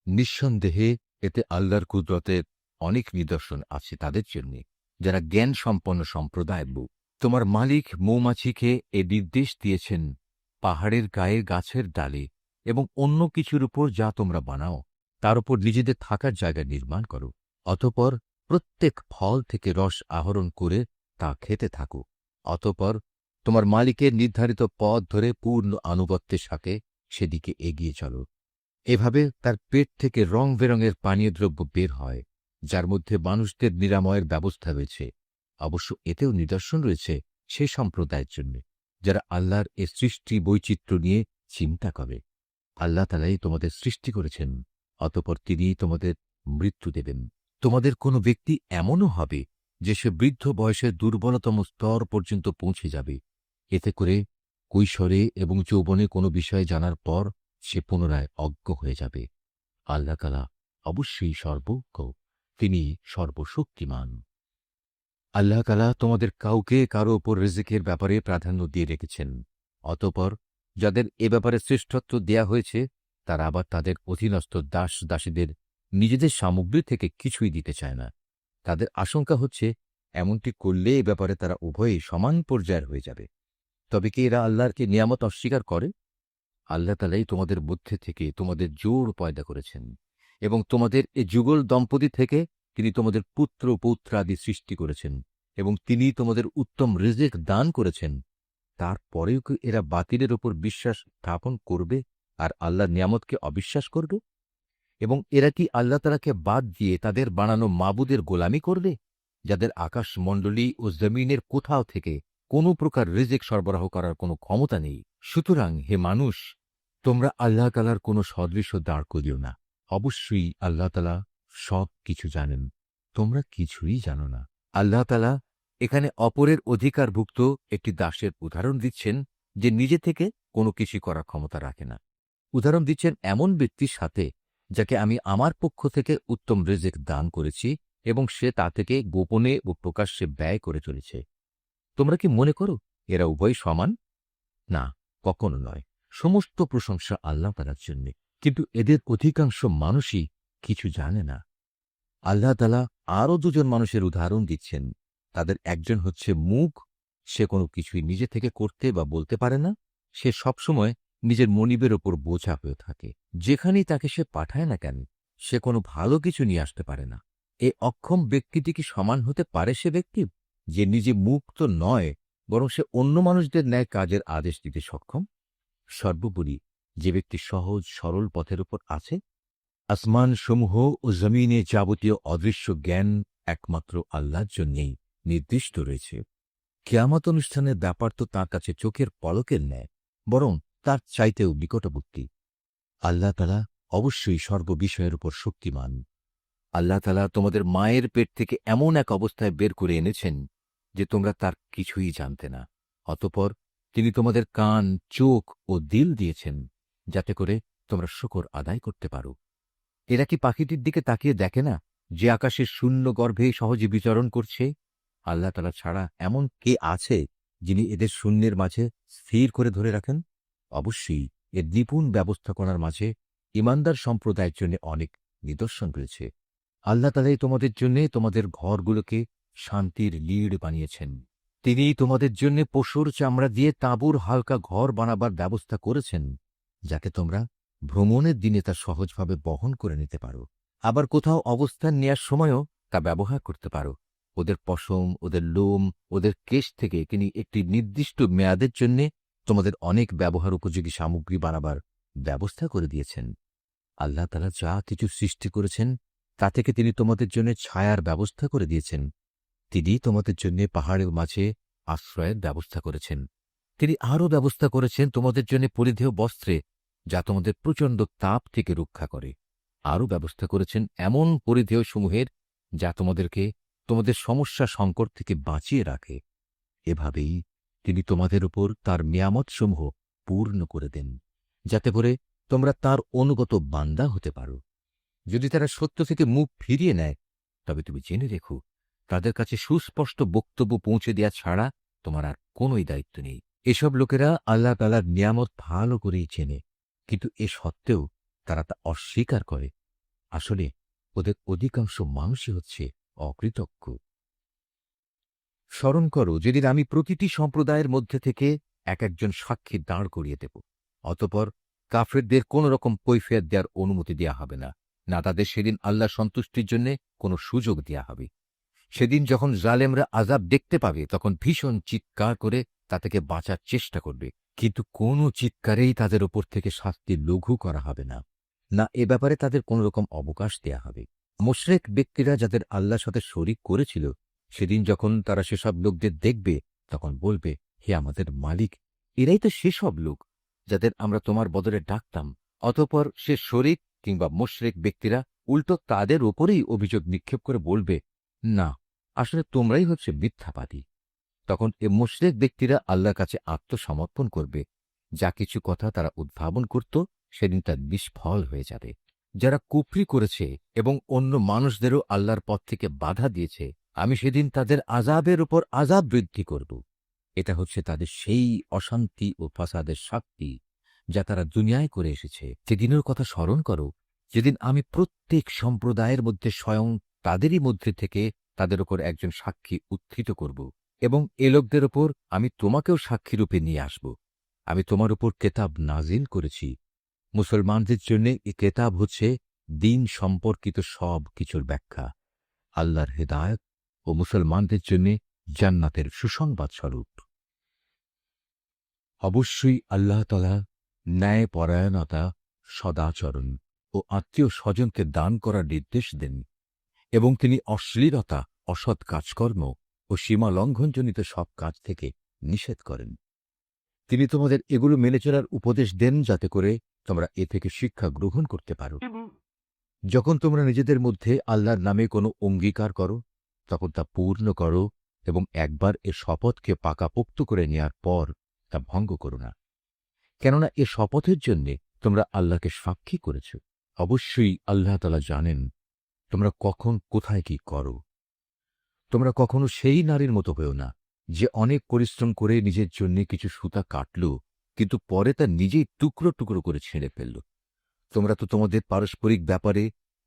নিঃসন্দেহে এতে আল্লাহর কুদরতের অনেক নিদর্শন আছে তাদের জন্যে যারা জ্ঞান সম্পন্ন সম্প্রদায়ের লোক। তোমার মালিক মৌমাছিকে এ নির্দেশ দিয়েছেন, পাহাড়ের গায়ে গাছের ডালে এবং অন্য কিছুর উপর যা তোমরা বানাও তার উপর নিজেদের থাকার জায়গা নির্মাণ করো, অতঃপর প্রত্যেক ফল থেকে রস আহরণ করে তা খেতে থাকো। অতঃপর তোমার মালিকের নির্ধারিত পথ ধরে পূর্ণ আনুগত্যের সাথে সেদিকে এগিয়ে চলো। এভাবে তার পেট থেকে রং বেরঙের পানীয় দ্রব্য বের হয়, যার মধ্যে মানুষদের নিরাময়ের ব্যবস্থা রয়েছে। অবশ্য এতেও নিদর্শন রয়েছে সে সম্প্রদায়ের জন্য যারা আল্লাহর এ সৃষ্টি বৈচিত্র্য নিয়ে চিন্তা করে। আল্লাহ তাআলাই তোমাদের সৃষ্টি করেছেন, অতঃপর তিনিই তোমাদের মৃত্যু দেবেন। তোমাদের কোনো ব্যক্তি এমনও হবে যে সে বৃদ্ধ বয়সের দুর্বলতম স্তর পর্যন্ত পৌঁছে যাবে। এতে করে কৈশোরে এবং যৌবনে কোনো বিষয় জানার পর সে পুনরায় অজ্ঞ হয়ে যাবে। আল্লাহ তাআলা অবশ্যই সর্বজ্ঞ, তিনি সর্বশক্তিমান। আল্লাহ তাআলা তোমাদের কাউকে কারো ওপর রিজিকের ব্যাপারে প্রাধান্য দিয়ে রেখেছেন। অতঃপর যাদের এ ব্যাপারে শ্রেষ্ঠত্ব দেয়া হয়েছে তারা আবার তাদের অধীনস্থ দাস দাসীদের নিজেদের সামগ্রী থেকে কিছুই দিতে চায় না। তাদের আশঙ্কা হচ্ছে এমনটি করলে এ ব্যাপারে তারা উভয়ই সমান পর্যায়ের হয়ে যাবে। তবে কি এরা আল্লাহর কি নিয়ামত অস্বীকার করে? আল্লাহ তাআলাই তোমাদের মধ্যে থেকে তোমাদের জোড় পয়দা করেছেন এবং তোমাদের এ যুগল দম্পতি থেকে তিনি তোমাদের পুত্র পৌত্রাদি সৃষ্টি করেছেন এবং তিনি তোমাদের উত্তম রিজিক দান করেছেন। তারপরেও কি এরা বাতিলের ওপর বিশ্বাস স্থাপন করবে আর আল্লাহর নিয়ামতকে অবিশ্বাস করবে? এবং এরা কি আল্লাহ তাআলাকে বাদ দিয়ে তাদের বানানো মাবুদের গোলামি করবে, যাদের আকাশমণ্ডলী ও জমিনের কোথাও থেকে কোনো প্রকার রিজিক সরবরাহ করার কোনো ক্ষমতা নেই? সুতরাং হে মানুষ, তোমরা আল্লাহ তাআলার কোনো সদৃশ্য দাঁড় করিও না। অবশ্যই আল্লাহ তাআলা সব কিছু জানেন, তোমরা কিছুই জানো না। আল্লাহ তাআলা এখানে অপরের অধিকারভুক্ত একটি দাসের উদাহরণ দিচ্ছেন যে নিজে থেকে কোনো কিছু করার ক্ষমতা রাখে না। উদাহরণ দিচ্ছেন এমন ব্যক্তির সাথে যাকে আমি আমার পক্ষ থেকে উত্তম রিজিক দান করেছি এবং সে তা থেকে গোপনে ও প্রকাশ্যে ব্যয় করে চলেছে। তোমরা কি মনে করো এরা উভয় সমান? না, কখনো নয়। সমস্ত প্রশংসা আল্লাহ তাআলার জন্য, কিন্তু এদের অধিকাংশ মানুষই কিছু জানে না। আল্লাহ তাআলা আরও দুজন মানুষের উদাহরণ দিচ্ছেন। তাদের একজন হচ্ছে মূক, সে কোনো কিছুই নিজে থেকে করতে বা বলতে পারে না। সে সবসময় নিজের মনিবের ওপর বোঝা হয়ে থাকে। যেখানেই তাকে সে পাঠায় না কেন, সে কোনো ভালো কিছু নিয়ে আসতে পারে না। এই অক্ষম ব্যক্তিটি কি সমান হতে পারে সে ব্যক্তি যে নিজে মুখ তো নয়, বরং সে অন্য মানুষদের ন্যায় কাজের আদেশ দিতে সক্ষম? সর্বোপরি যে ব্যক্তি সহজ সরল পথের উপর আছে। আসমান সমূহ ও জমিনে যাবতীয় অদৃশ্য জ্ঞান একমাত্র আল্লাহর জন্যেই নির্দিষ্ট রয়েছে। কিয়ামত অনুষ্ঠানের ব্যাপার তো তাঁর কাছে চোখের পলকের ন্যায়, বরং তার চাইতেও নিকটবর্তী। আল্লাহ তাআলা অবশ্যই সর্ববিষয়ের উপর শক্তিমান। আল্লাহ তাআলা তোমাদের মায়ের পেট থেকে এমন এক অবস্থায় বের করে এনেছেন যে তোমরা তার কিছুই জানতে না। অতঃপর তিনি তোমাদের কান, চোখ ও দিল দিয়েছেন যাতে করে তোমরা শুকর আদায় করতে পারো। এরা কি পাখিটির দিকে তাকিয়ে দেখে না যে আকাশের শূন্য গর্ভে সহজে বিচরণ করছে? আল্লাহ তাআলা ছাড়া এমন কে আছে যিনি এদের শূন্যের মাঝে স্থির করে ধরে রাখেন? অবশ্যই এর নিপুণ ব্যবস্থাপনার মাঝে ঈমানদার সম্প্রদায়ের জন্য অনেক নিদর্শন রয়েছে। আল্লাহ তাআলাই তোমাদের জন্য তোমাদের ঘরগুলোকে শান্তির লীড় বানিয়েছেন। তিনি তোমাদের জন্য পশুর চামড়া দিয়ে তাঁবুর হালকা ঘর বানাবার ব্যবস্থা করেছেন, যাতে তোমরা ভ্রমণের দিনে তা সহজভাবে বহন করে নিতে পারো। আবার কোথাও অবস্থান নেয়ার সময়ও তা ব্যবহার করতে পারো। ওদের পশম, ওদের লোম, ওদের কেশ থেকে তিনি একটি নির্দিষ্ট মেয়াদের জন্য তোমাদের অনেক ব্যবহার উপযোগী সামগ্রী বানাবার ব্যবস্থা করে দিয়েছেন। আল্লাহ তাআলা যা কিছু সৃষ্টি করেছেন তা থেকে তিনি তোমাদের জন্য ছায়ার ব্যবস্থা করে দিয়েছেন। তিনি তোমাদের জন্য পাহাড়ের মাঝে আশ্রয়ের ব্যবস্থা করেছেন। তিনি আরও ব্যবস্থা করেছেন তোমাদের জন্য পরিধেয় বস্ত্রে, যা তোমাদের প্রচণ্ড তাপ থেকে রক্ষা করে। আরও ব্যবস্থা করেছেন এমন পরিধেয় সমূহের যা তোমাদেরকে তোমাদের সমস্যা সংকট থেকে বাঁচিয়ে রাখে। এভাবেই তিনি তোমাদের উপর তার নিয়ামতসমূহ পূর্ণ করে দেন, যাতে করে তোমরা তার অনুগত বান্দা হতে পারো। যদি তারা সত্য থেকে মুখ ফিরিয়ে নেয়, তবে তুমি জেনে রেখো তাদের কাছে সুস্পষ্ট বক্তব্য পৌঁছে দেওয়া ছাড়া তোমার আর কোনোই দায়িত্ব নেই। এসব লোকেরা আল্লাহ তাআলার নিয়ামত ভালো করেই চেনে, কিন্তু এ সত্ত্বেও তারা তা অস্বীকার করে। আসলে ওদের অধিকাংশ মানুষই হচ্ছে অকৃতজ্ঞ। স্মরণ করো যেদিন আমি প্রতিটি সম্প্রদায়ের মধ্যে থেকে এক একজন সাক্ষী দাঁড় করিয়ে দেব। অতঃপর কাফেরদের কোন রকম কৈফিয়ত দেওয়ার অনুমতি দেয়া হবে না, না তাদের সেদিন আল্লাহ সন্তুষ্টির জন্য কোনো সুযোগ দেয়া হবে। সেদিন যখন জালেমরা আযাব দেখতে পাবে তখন ভীষণ চিৎকার করে তা থেকে বাঁচার চেষ্টা করবে, কিন্তু কোনো চিৎকারেই তাদের ওপর থেকে শাস্তি লঘু করা হবে না, না এ ব্যাপারে তাদের কোন রকম অবকাশ দেয়া হবে। মুশরিক ব্যক্তিরা যাদের আল্লাহর সাথে শরিক করেছিল, সেদিন যখন তারা সেসব লোকদের দেখবে তখন বলবে, হে আমাদের মালিক, এরাই তো সেসব লোক যাদের আমরা তোমার বদলে ডাকতাম। অতঃপর সে শরিক কিংবা মুশরিক ব্যক্তিরা উল্টো তাদের ওপরেই অভিযোগ নিক্ষেপ করে বলবে, না, আসলে তোমরাই হচ্ছে মিথ্যাবাদী। তখন এ মুশরিক ব্যক্তিরা আল্লাহর কাছে আত্মসমর্পণ করবে। যা কিছু কথা তারা উদ্ভাবন করত সেদিন তা নিষ্ফল হয়ে যাবে। যারা কুফরি করেছে এবং অন্য মানুষদেরও আল্লাহর পথ থেকে বাধা দিয়েছে, আমি সেদিন তাদের আযাবের উপর আযাব বৃদ্ধি করব। এটা হচ্ছে তাদের সেই অশান্তি ও ফাসাদের শাস্তি যা তারা দুনিয়ায় করে এসেছে। সেদিনের কথা স্মরণ করো, যেদিন আমি প্রত্যেক সম্প্রদায়ের মধ্যে স্বয়ং তাদেরই মধ্যে থেকে তাদের উপর একজন সাক্ষী উত্থিত করব, এবং এ লোকদের ওপর আমি তোমাকেও সাক্ষীরূপে নিয়ে আসব। আমি তোমার উপর কেতাব নাজিল করেছি। মুসলমানদের জন্য এ কেতাব হচ্ছে দিন সম্পর্কিত সব কিছুর ব্যাখ্যা, আল্লাহর হেদায়েত ও মুসলমানদের জন্য জান্নাতের সুসংবাদ স্বরূপ। অবশ্যই আল্লাহ তাআলা ন্যায়পরায়ণতা, সদাচরণ ও আত্মীয় স্বজনকে দান করার নির্দেশ দেন, এবং তিনি অশ্লীলতা, অসৎ কাজকর্ম ও সীমা লঙ্ঘনজনিত সব কাজ থেকে নিষেধ করেন। তিনি তোমাদের এগুলো মেনে চলার উপদেশ দেন যাতে করে তোমরা এ থেকে শিক্ষা গ্রহণ করতে পারো। যখন তোমরা নিজেদের মধ্যে আল্লাহর নামে কোনো অঙ্গীকার করো, তখন তা পূর্ণ করো, এবং একবার এ শপথকে পাকাপোক্ত করে নেয়ার পর তা ভঙ্গ করো না, কেননা এ শপথের জন্যে তোমরা আল্লাহকে সাক্ষী করেছ। অবশ্যই আল্লাহ তাআলা জানেন তোমরা কখন কোথায় কি করো। তোমরা কখনো সেই নারীর মতো হয়েও না যে অনেক পরিশ্রম করে নিজের জন্য কিছু সুতা কাটল, কিন্তু পরে তা নিজেই টুকরো টুকরো করে ছেড়ে ফেলল। তোমরা তো তোমাদের পারস্পরিক ব্যাপারে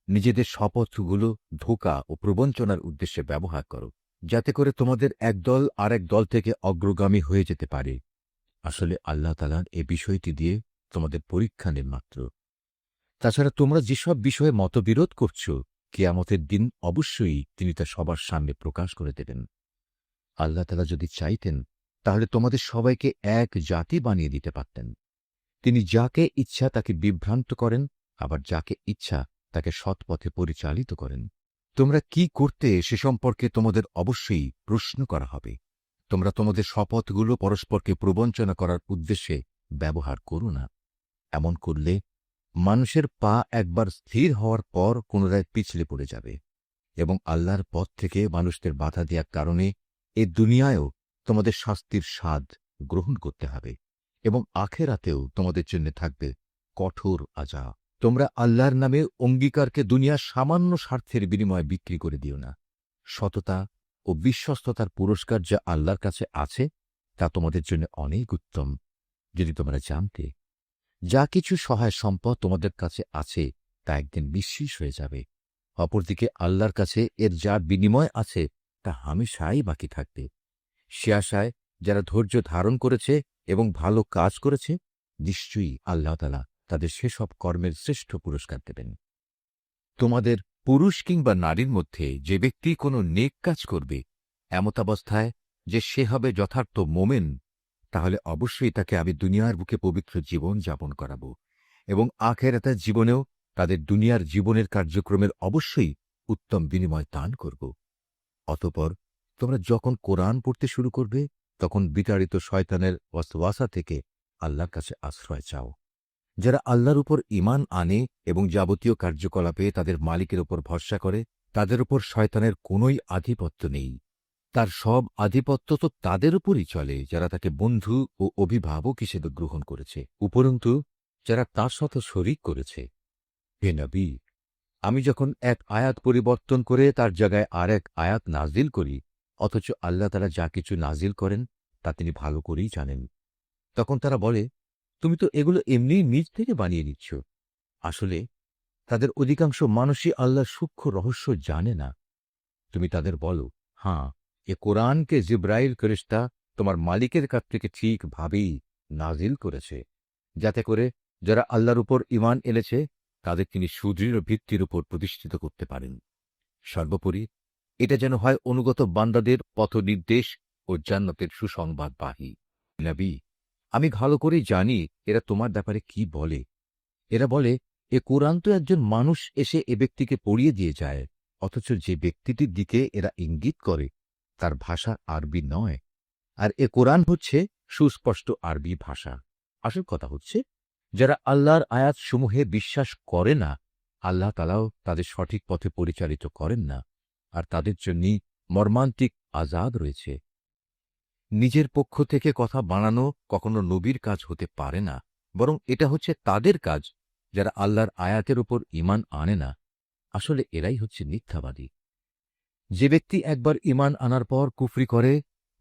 নিজেদের শপথগুলো ধোঁকা ও প্রবঞ্চনার উদ্দেশ্যে ব্যবহার করো, যাতে করে তোমাদের একদল আরেক দল থেকে অগ্রগামী হয়ে যেতে পারে। আসলে আল্লাহ তাআলার এ বিষয়টি দিয়ে তোমাদের পরীক্ষা নেন মাত্র। তাছাড়া তোমরা যেসব বিষয়ে মতবিরোধ করছ, কিয়ামতের দিন অবশ্যই তিনি তা সবার সামনে প্রকাশ করে দেবেন। আল্লাহ তাআলা যদি চাইতেন তাহলে তোমাদের সবাইকে এক জাতি বানিয়ে দিতে পারতেন। তিনি যাকে ইচ্ছা তাকে বিভ্রান্ত করেন, আবার যাকে ইচ্ছা তাকে সৎপথে পরিচালিত করেন। তোমরা কি করতে সে সম্পর্কে তোমাদের অবশ্যই প্রশ্ন করা হবে। তোমরা তোমাদের শপথগুলো পরস্পরকে প্রবঞ্চনা করার উদ্দেশ্যে ব্যবহার করো না। এমন করলে মানুষের পা একবার স্থির হওয়ার পর পুনরায় পিছলে পড়ে যাবে, এবং আল্লাহর পথ থেকে মানুষদের বাধা দেওয়ার কারণে এ দুনিয়ায়ও তোমাদের শাস্তির স্বাদ গ্রহণ করতে হবে, এবং আখেরাতেও তোমাদের জন্য থাকবে কঠোর আযাব। তোমরা আল্লাহর নামে অঙ্গীকারকে দুনিয়ার সামান্য স্বার্থের বিনিময়ে বিক্রি করে দিও না। সততা ও বিশ্বস্ততার পুরস্কার যা আল্লাহর কাছে আছে তা তোমাদের জন্য অনেক উত্তম। যদি তোমরা জানতে, যা কিছু সহায় সম্পদ তোমাদের কাছে আছে তা একদিন নিঃশেষ হয়ে যাবে, অপরদিকে আল্লাহর কাছে এর যার বিনিময় আছে তা হামেশাই বাকি থাকবে। সে আশায় যারা ধৈর্য ধারণ করেছে এবং ভালো কাজ করেছে, নিশ্চয়ই আল্লাহ তাআলা তাদের সেসব কর্মের শ্রেষ্ঠ পুরস্কার দেবেন। তোমাদের পুরুষ কিংবা নারীর মধ্যে যে ব্যক্তি কোনো নেক কাজ করবে এমতাবস্থায় যে সে হবে যথার্থ মোমেন, তাহলে অবশ্যই তাকে আমি দুনিয়ার বুকে পবিত্র জীবন যাপন করাব, এবং আখিরাতের জীবনেও তাদের দুনিয়ার জীবনের কার্যক্রমের অবশ্যই উত্তম বিনিময় দান করব। অতঃপর তোমরা যখন কোরআন পড়তে শুরু করবে, তখন বিতাড়িত শয়তানের ওয়াসওয়াসা থেকে আল্লাহর কাছে আশ্রয় চাও। যারা আল্লাহর উপর ঈমান আনে এবং যাবতীয় কার্যকলাপে তাদের মালিকের উপর ভরসা করে, তাদের উপর শয়তানের কোনোই আধিপত্য নেই। তার সব আধিপত্য তো তাদের উপরই চলে যারা তাকে বন্ধু ও অভিভাবক হিসেবে গ্রহণ করেছে, উপরন্তু যারা তার সাথে শরীক করেছে। হে নবী, আমি যখন এক আয়াত পরিবর্তন করে তার জায়গায় আরেক আয়াত নাজিল করি, অথচ আল্লাহ তাআলা যা কিছু নাজিল করেন তা তিনি ভালো করেই জানেন, তখন তারা বলে, তুমি তো এগুলো এমনিই নিজ থেকে বানিয়ে নিচ্ছ। আসলে তাদের অধিকাংশ মানুষই আল্লাহর সূক্ষ্ম রহস্য জানে না। তুমি তাদের বলো, হাঁ, এ কোরআনকে জিব্রাইল ফেরেশতা তোমার মালিকের কাছ থেকে ঠিকভাবেই নাজিল করেছে, যাতে করে যারা আল্লাহর উপর ঈমান এনেছে তাদের তিনি সুদৃঢ় ভিত্তির উপর প্রতিষ্ঠিত করতে পারেন। সর্বোপরি এটা যেন হয় অনুগত বান্দাদের পথনির্দেশ ও জান্নাতের সুসংবাদবাহী। নবী, আমি ভালো করেই জানি এরা তোমার ব্যাপারে কি বলে। এরা বলে, এ কোরআন তো একজন মানুষ এসে এ ব্যক্তিকে পড়িয়ে দিয়ে যায়, অথচ যে ব্যক্তিটির দিকে এরা ইঙ্গিত করে তার ভাষা আরবি নয়, আর এ কোরআন হচ্ছে সুস্পষ্ট আরবি ভাষা। আসল কথা হচ্ছে, যারা আল্লাহর আয়াতসমূহে বিশ্বাস করে না, আল্লাহ তাআলাও তাদের সঠিক পথে পরিচালিত করেন না, আর তাদের জন্যই মর্মান্তিক আযাব রয়েছে। নিজের পক্ষ থেকে কথা বানানো কখনো নবীর কাজ হতে পারে না, বরং এটা হচ্ছে তাদের কাজ যারা আল্লাহর আয়াতের উপর ঈমান আনে না। আসলে এরাই হচ্ছে মিথ্যাবাদী। যে ব্যক্তি একবার ঈমান আনার পর কুফরি করে,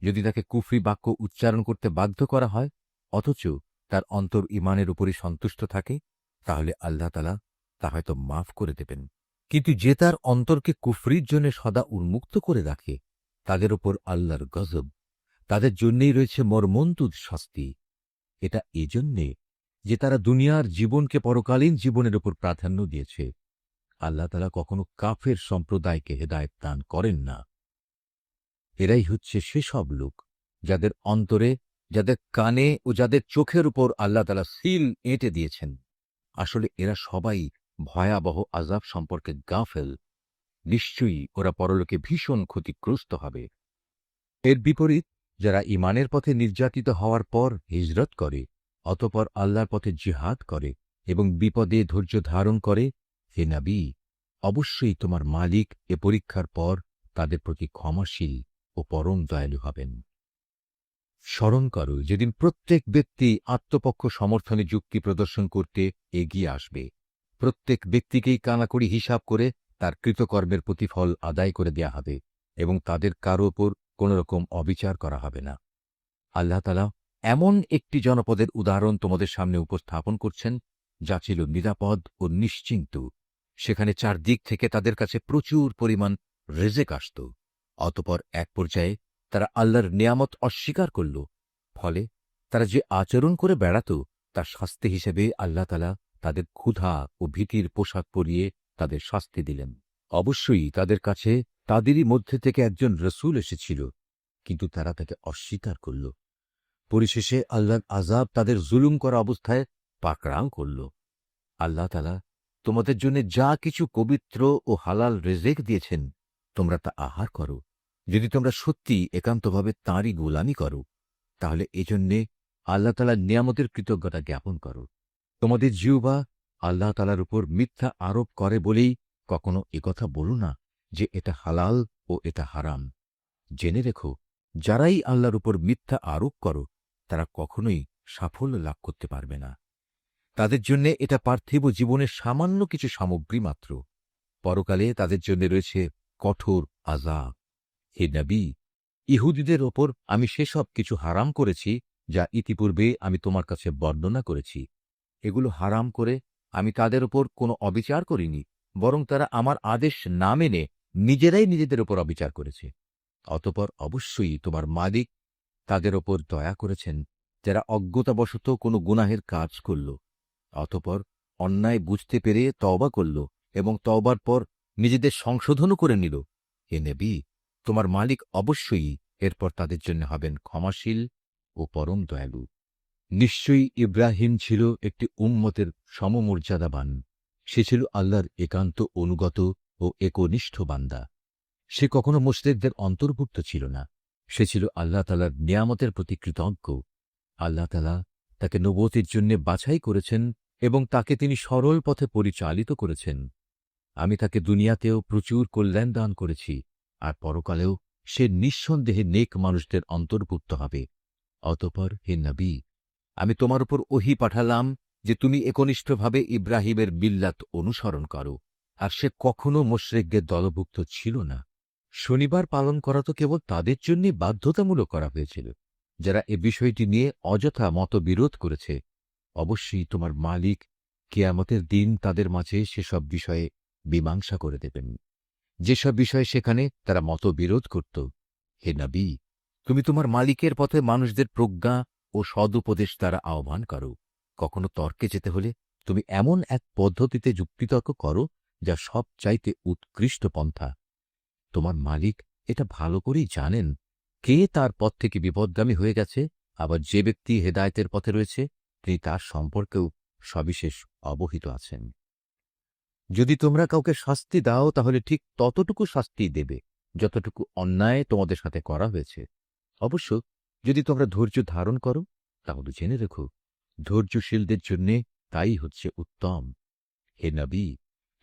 যদি তাকে কুফরি বাক্য উচ্চারণ করতে বাধ্য করা হয়, অথচ তার অন্তর ঈমানের উপরই সন্তুষ্ট থাকে, তাহলে আল্লাহ তাআলা তা হয়তো মাফ করে দেবেন। কিন্তু যে তার অন্তরকে কুফরির জন্য সদা উন্মুক্ত করে রাখে, তাদের ওপর আল্লাহর গজব, তাদের জন্যেই রয়েছে মর্মন্তুদ শাস্তি। এটা এজন্যে যে তারা দুনিয়ার জীবনকে পরকালীন জীবনের উপর প্রাধান্য দিয়েছে। আল্লাহ তাআলা কখনো কাফের সম্প্রদায়কে হেদায়েত দান করেন না। এরাই হচ্ছে সেসব লোক যাদের অন্তরে, যাদের কানে ও যাদের চোখের উপর আল্লাহ তাআলা সিল এঁটে দিয়েছেন। আসলে এরা সবাই ভয়াবহ আযাব সম্পর্কে গাফেল। নিশ্চয়ই ওরা পরলোকে ভীষণ ক্ষতিগ্রস্ত হবে। এর বিপরীত যারা ঈমানের পথে নির্যাতিত হওয়ার পর হিজরত করে, অতঃপর আল্লাহর পথে জিহাদ করে এবং বিপদে ধৈর্য ধারণ করে, হে নবী, অবশ্যই তোমার মালিক এ পরীক্ষার পর তাদের প্রতি ক্ষমাশীল ও পরম দয়ালু হবেন। স্মরণ করো যেদিন প্রত্যেক ব্যক্তি আত্মপক্ষ সমর্থনে যুক্তি প্রদর্শন করতে এগিয়ে আসবে। প্রত্যেক ব্যক্তিকেই কানাকড়ি হিসাব করে তার কৃতকর্মের প্রতিফল আদায় করে দেয়া হবে এবং তাদের কারো ওপর কোন রকম অবিচার করা হবে না। আল্লাহ তাআলা এমন একটি জনপদের উদাহরণ তোমাদের সামনে উপস্থাপন করছেন, যা ছিল নিরাপদ ও নিশ্চিন্ত। সেখানে চারদিক থেকে তাদের কাছে প্রচুর পরিমাণ রেজেক আসত। অতঃপর এক পর্যায়ে তারা আল্লাহর নিয়ামত অস্বীকার করল। ফলে তারা যে আচরণ করে বেড়াত, তার শাস্তি হিসেবে আল্লাহ তাআলা তাদের ক্ষুধা ও ভীতির পোশাক পরিয়ে তাদের শাস্তি দিলেন। অবশ্যই তাদের কাছে তাদেরই মধ্যে থেকে একজন রসূল এসেছিল, কিন্তু তারা তাকে অস্বীকার করল। পরিশেষে আল্লাহর আযাব তাদের জুলুম করা অবস্থায় পাকড়াও করল। আল্লাহ তাআলা তোমাদের জন্য যা কিছু পবিত্র ও হালাল রিজিক দিয়েছেন, তোমরা তা আহার করো। যদি তোমরা সত্যি একান্তভাবে তাঁরই গোলামি করো, তাহলে এজন্যে আল্লাহ তাআলার নিয়ামতের কৃতজ্ঞতা জ্ঞাপন করো। তোমাদের জিহ্বা আল্লাহ তাআলার উপর মিথ্যা আরোপ করে বলেই কখনো একথা বলো না যে এটা হালাল ও এটা হারাম। জেনে রেখো, যারাই আল্লাহর উপর মিথ্যা আরোপ করো, তারা কখনোই সাফল্য লাভ করতে পারবে না। তাদের জন্য এটা পার্থিব জীবনের সামান্য কিছু সামগ্রী মাত্র। পরকালে তাদের জন্য রয়েছে কঠোর আযাব। হে নবী, ইহুদীদের ওপর আমি সেসব কিছু হারাম করেছি যা ইতিপূর্বে আমি তোমার কাছে বর্ণনা করেছি। এগুলো হারাম করে আমি তাদের ওপর কোনো অবিচার করিনি, বরং তারা আমার আদেশ না মেনে নিজেরাই নিজেদের ওপর অবিচার করেছে। অতঃপর অবশ্যই তোমার মালিক তাদের ওপর দয়া করেছেন, যারা অজ্ঞতাবশত কোনো গুনাহের কাজ করল, অতঃপর অন্যায় বুঝতে পেরে তওবা করল এবং তওবার পর নিজেদের সংশোধনও করে নিল। হে নবী, তোমার মালিক অবশ্যই এরপর তাদের জন্য হবেন ক্ষমাশীল ও পরম দয়ালু। নিশ্চয়ই ইব্রাহিম ছিল একটি উম্মতের সমমর্যাদাবান। সে ছিল আল্লাহর একান্ত অনুগত ও একনিষ্ঠ বান্দা। সে কখনো মুশরিকদের অন্তর্ভুক্ত ছিল না। সে ছিল আল্লাহ তাআলার নিয়ামতের প্রতি কৃতজ্ঞ। আল্লাহ তাআলা তাকে নবুয়তের জন্য বাছাই করেছেন এবং তাকে তিনি সরল পথে পরিচালিত করেছেন। আমি তাকে দুনিয়াতেও প্রচুর কল্যাণ দান করেছি, আর পরকালেও সে নিঃসন্দেহে নেক মানুষদের অন্তর্ভুক্ত হবে। অতঃপর হে নবী, আমি তোমার উপর ওহী পাঠালাম যে তুমি একনিষ্ঠভাবে ইব্রাহিমের মিল্লাত অনুসরণ করো, আর সে কখনো মুশরিকদের দলভুক্ত ছিল না। শনিবার পালন করা তো কেবল তাদের জন্যই বাধ্যতামূলক করা হয়েছিল, যারা এ বিষয়টি নিয়ে অযথা মতবিরোধ করেছে। অবশ্যই তোমার মালিক কিয়ামতের দিন তাদের মাঝে সেসব বিষয়ে মীমাংসা করে দেবেন, যেসব বিষয়ে সেখানে তারা মতবিরোধ করত। হে নবী, তুমি তোমার মালিকের পথে মানুষদের প্রজ্ঞা ও সদুপদেশ দ্বারা আহ্বান করো। কখনো তর্কে যেতে হলে তুমি এমন এক পদ্ধতিতে যুক্তিতর্ক করো যা সব চাইতে উৎকৃষ্ট পন্থা। তোমার মালিক এটা ভালো করেই জানেন কে তার পথ থেকে বিপদগামী হয়ে গেছে, আবার যে ব্যক্তি হেদায়েতের পথে রয়েছে তিনি তার সম্পর্কেও সবিশেষ অবহিত আছেন। যদি তোমরা কাউকে শাস্তি দাও, তাহলে ঠিক ততটুকু শাস্তি দেবে যতটুকু অন্যায় তোমাদের সাথে করা হয়েছে। অবশ্য যদি তোমরা ধৈর্য ধারণ করো, তাহলে জেনে রেখো, ধৈর্যশীলদের জন্য তাই হচ্ছে উত্তম। হে নবী,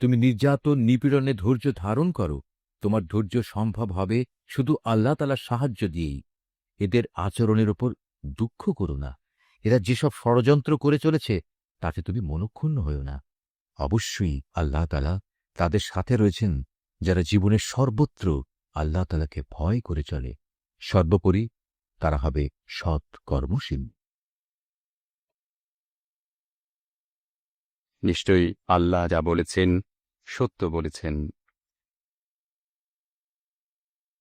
তুমি নির্যাতন নিপীড়নে ধৈর্য ধারণ করো। তোমার ধৈর্য সম্ভব হবে শুধু আল্লাহ তাআলার সাহায্য দিয়েই। এদের আচরণের ওপর দুঃখ করো না। এরা যেসব ষড়যন্ত্র করে চলেছে তাতে তুমি মনক্ষুণ্ণ হও না। অবশ্যই আল্লাহ তাআলা তাদের সাথে রয়েছেন যারা জীবনের সর্বত্র আল্লাহ তাআলাকে ভয় করে চলে, সর্বোপরি তারা হবে সৎ কর্মশীল। নিশ্চয়ই আল্লাহ যা বলেছেন সত্য বলেছেন।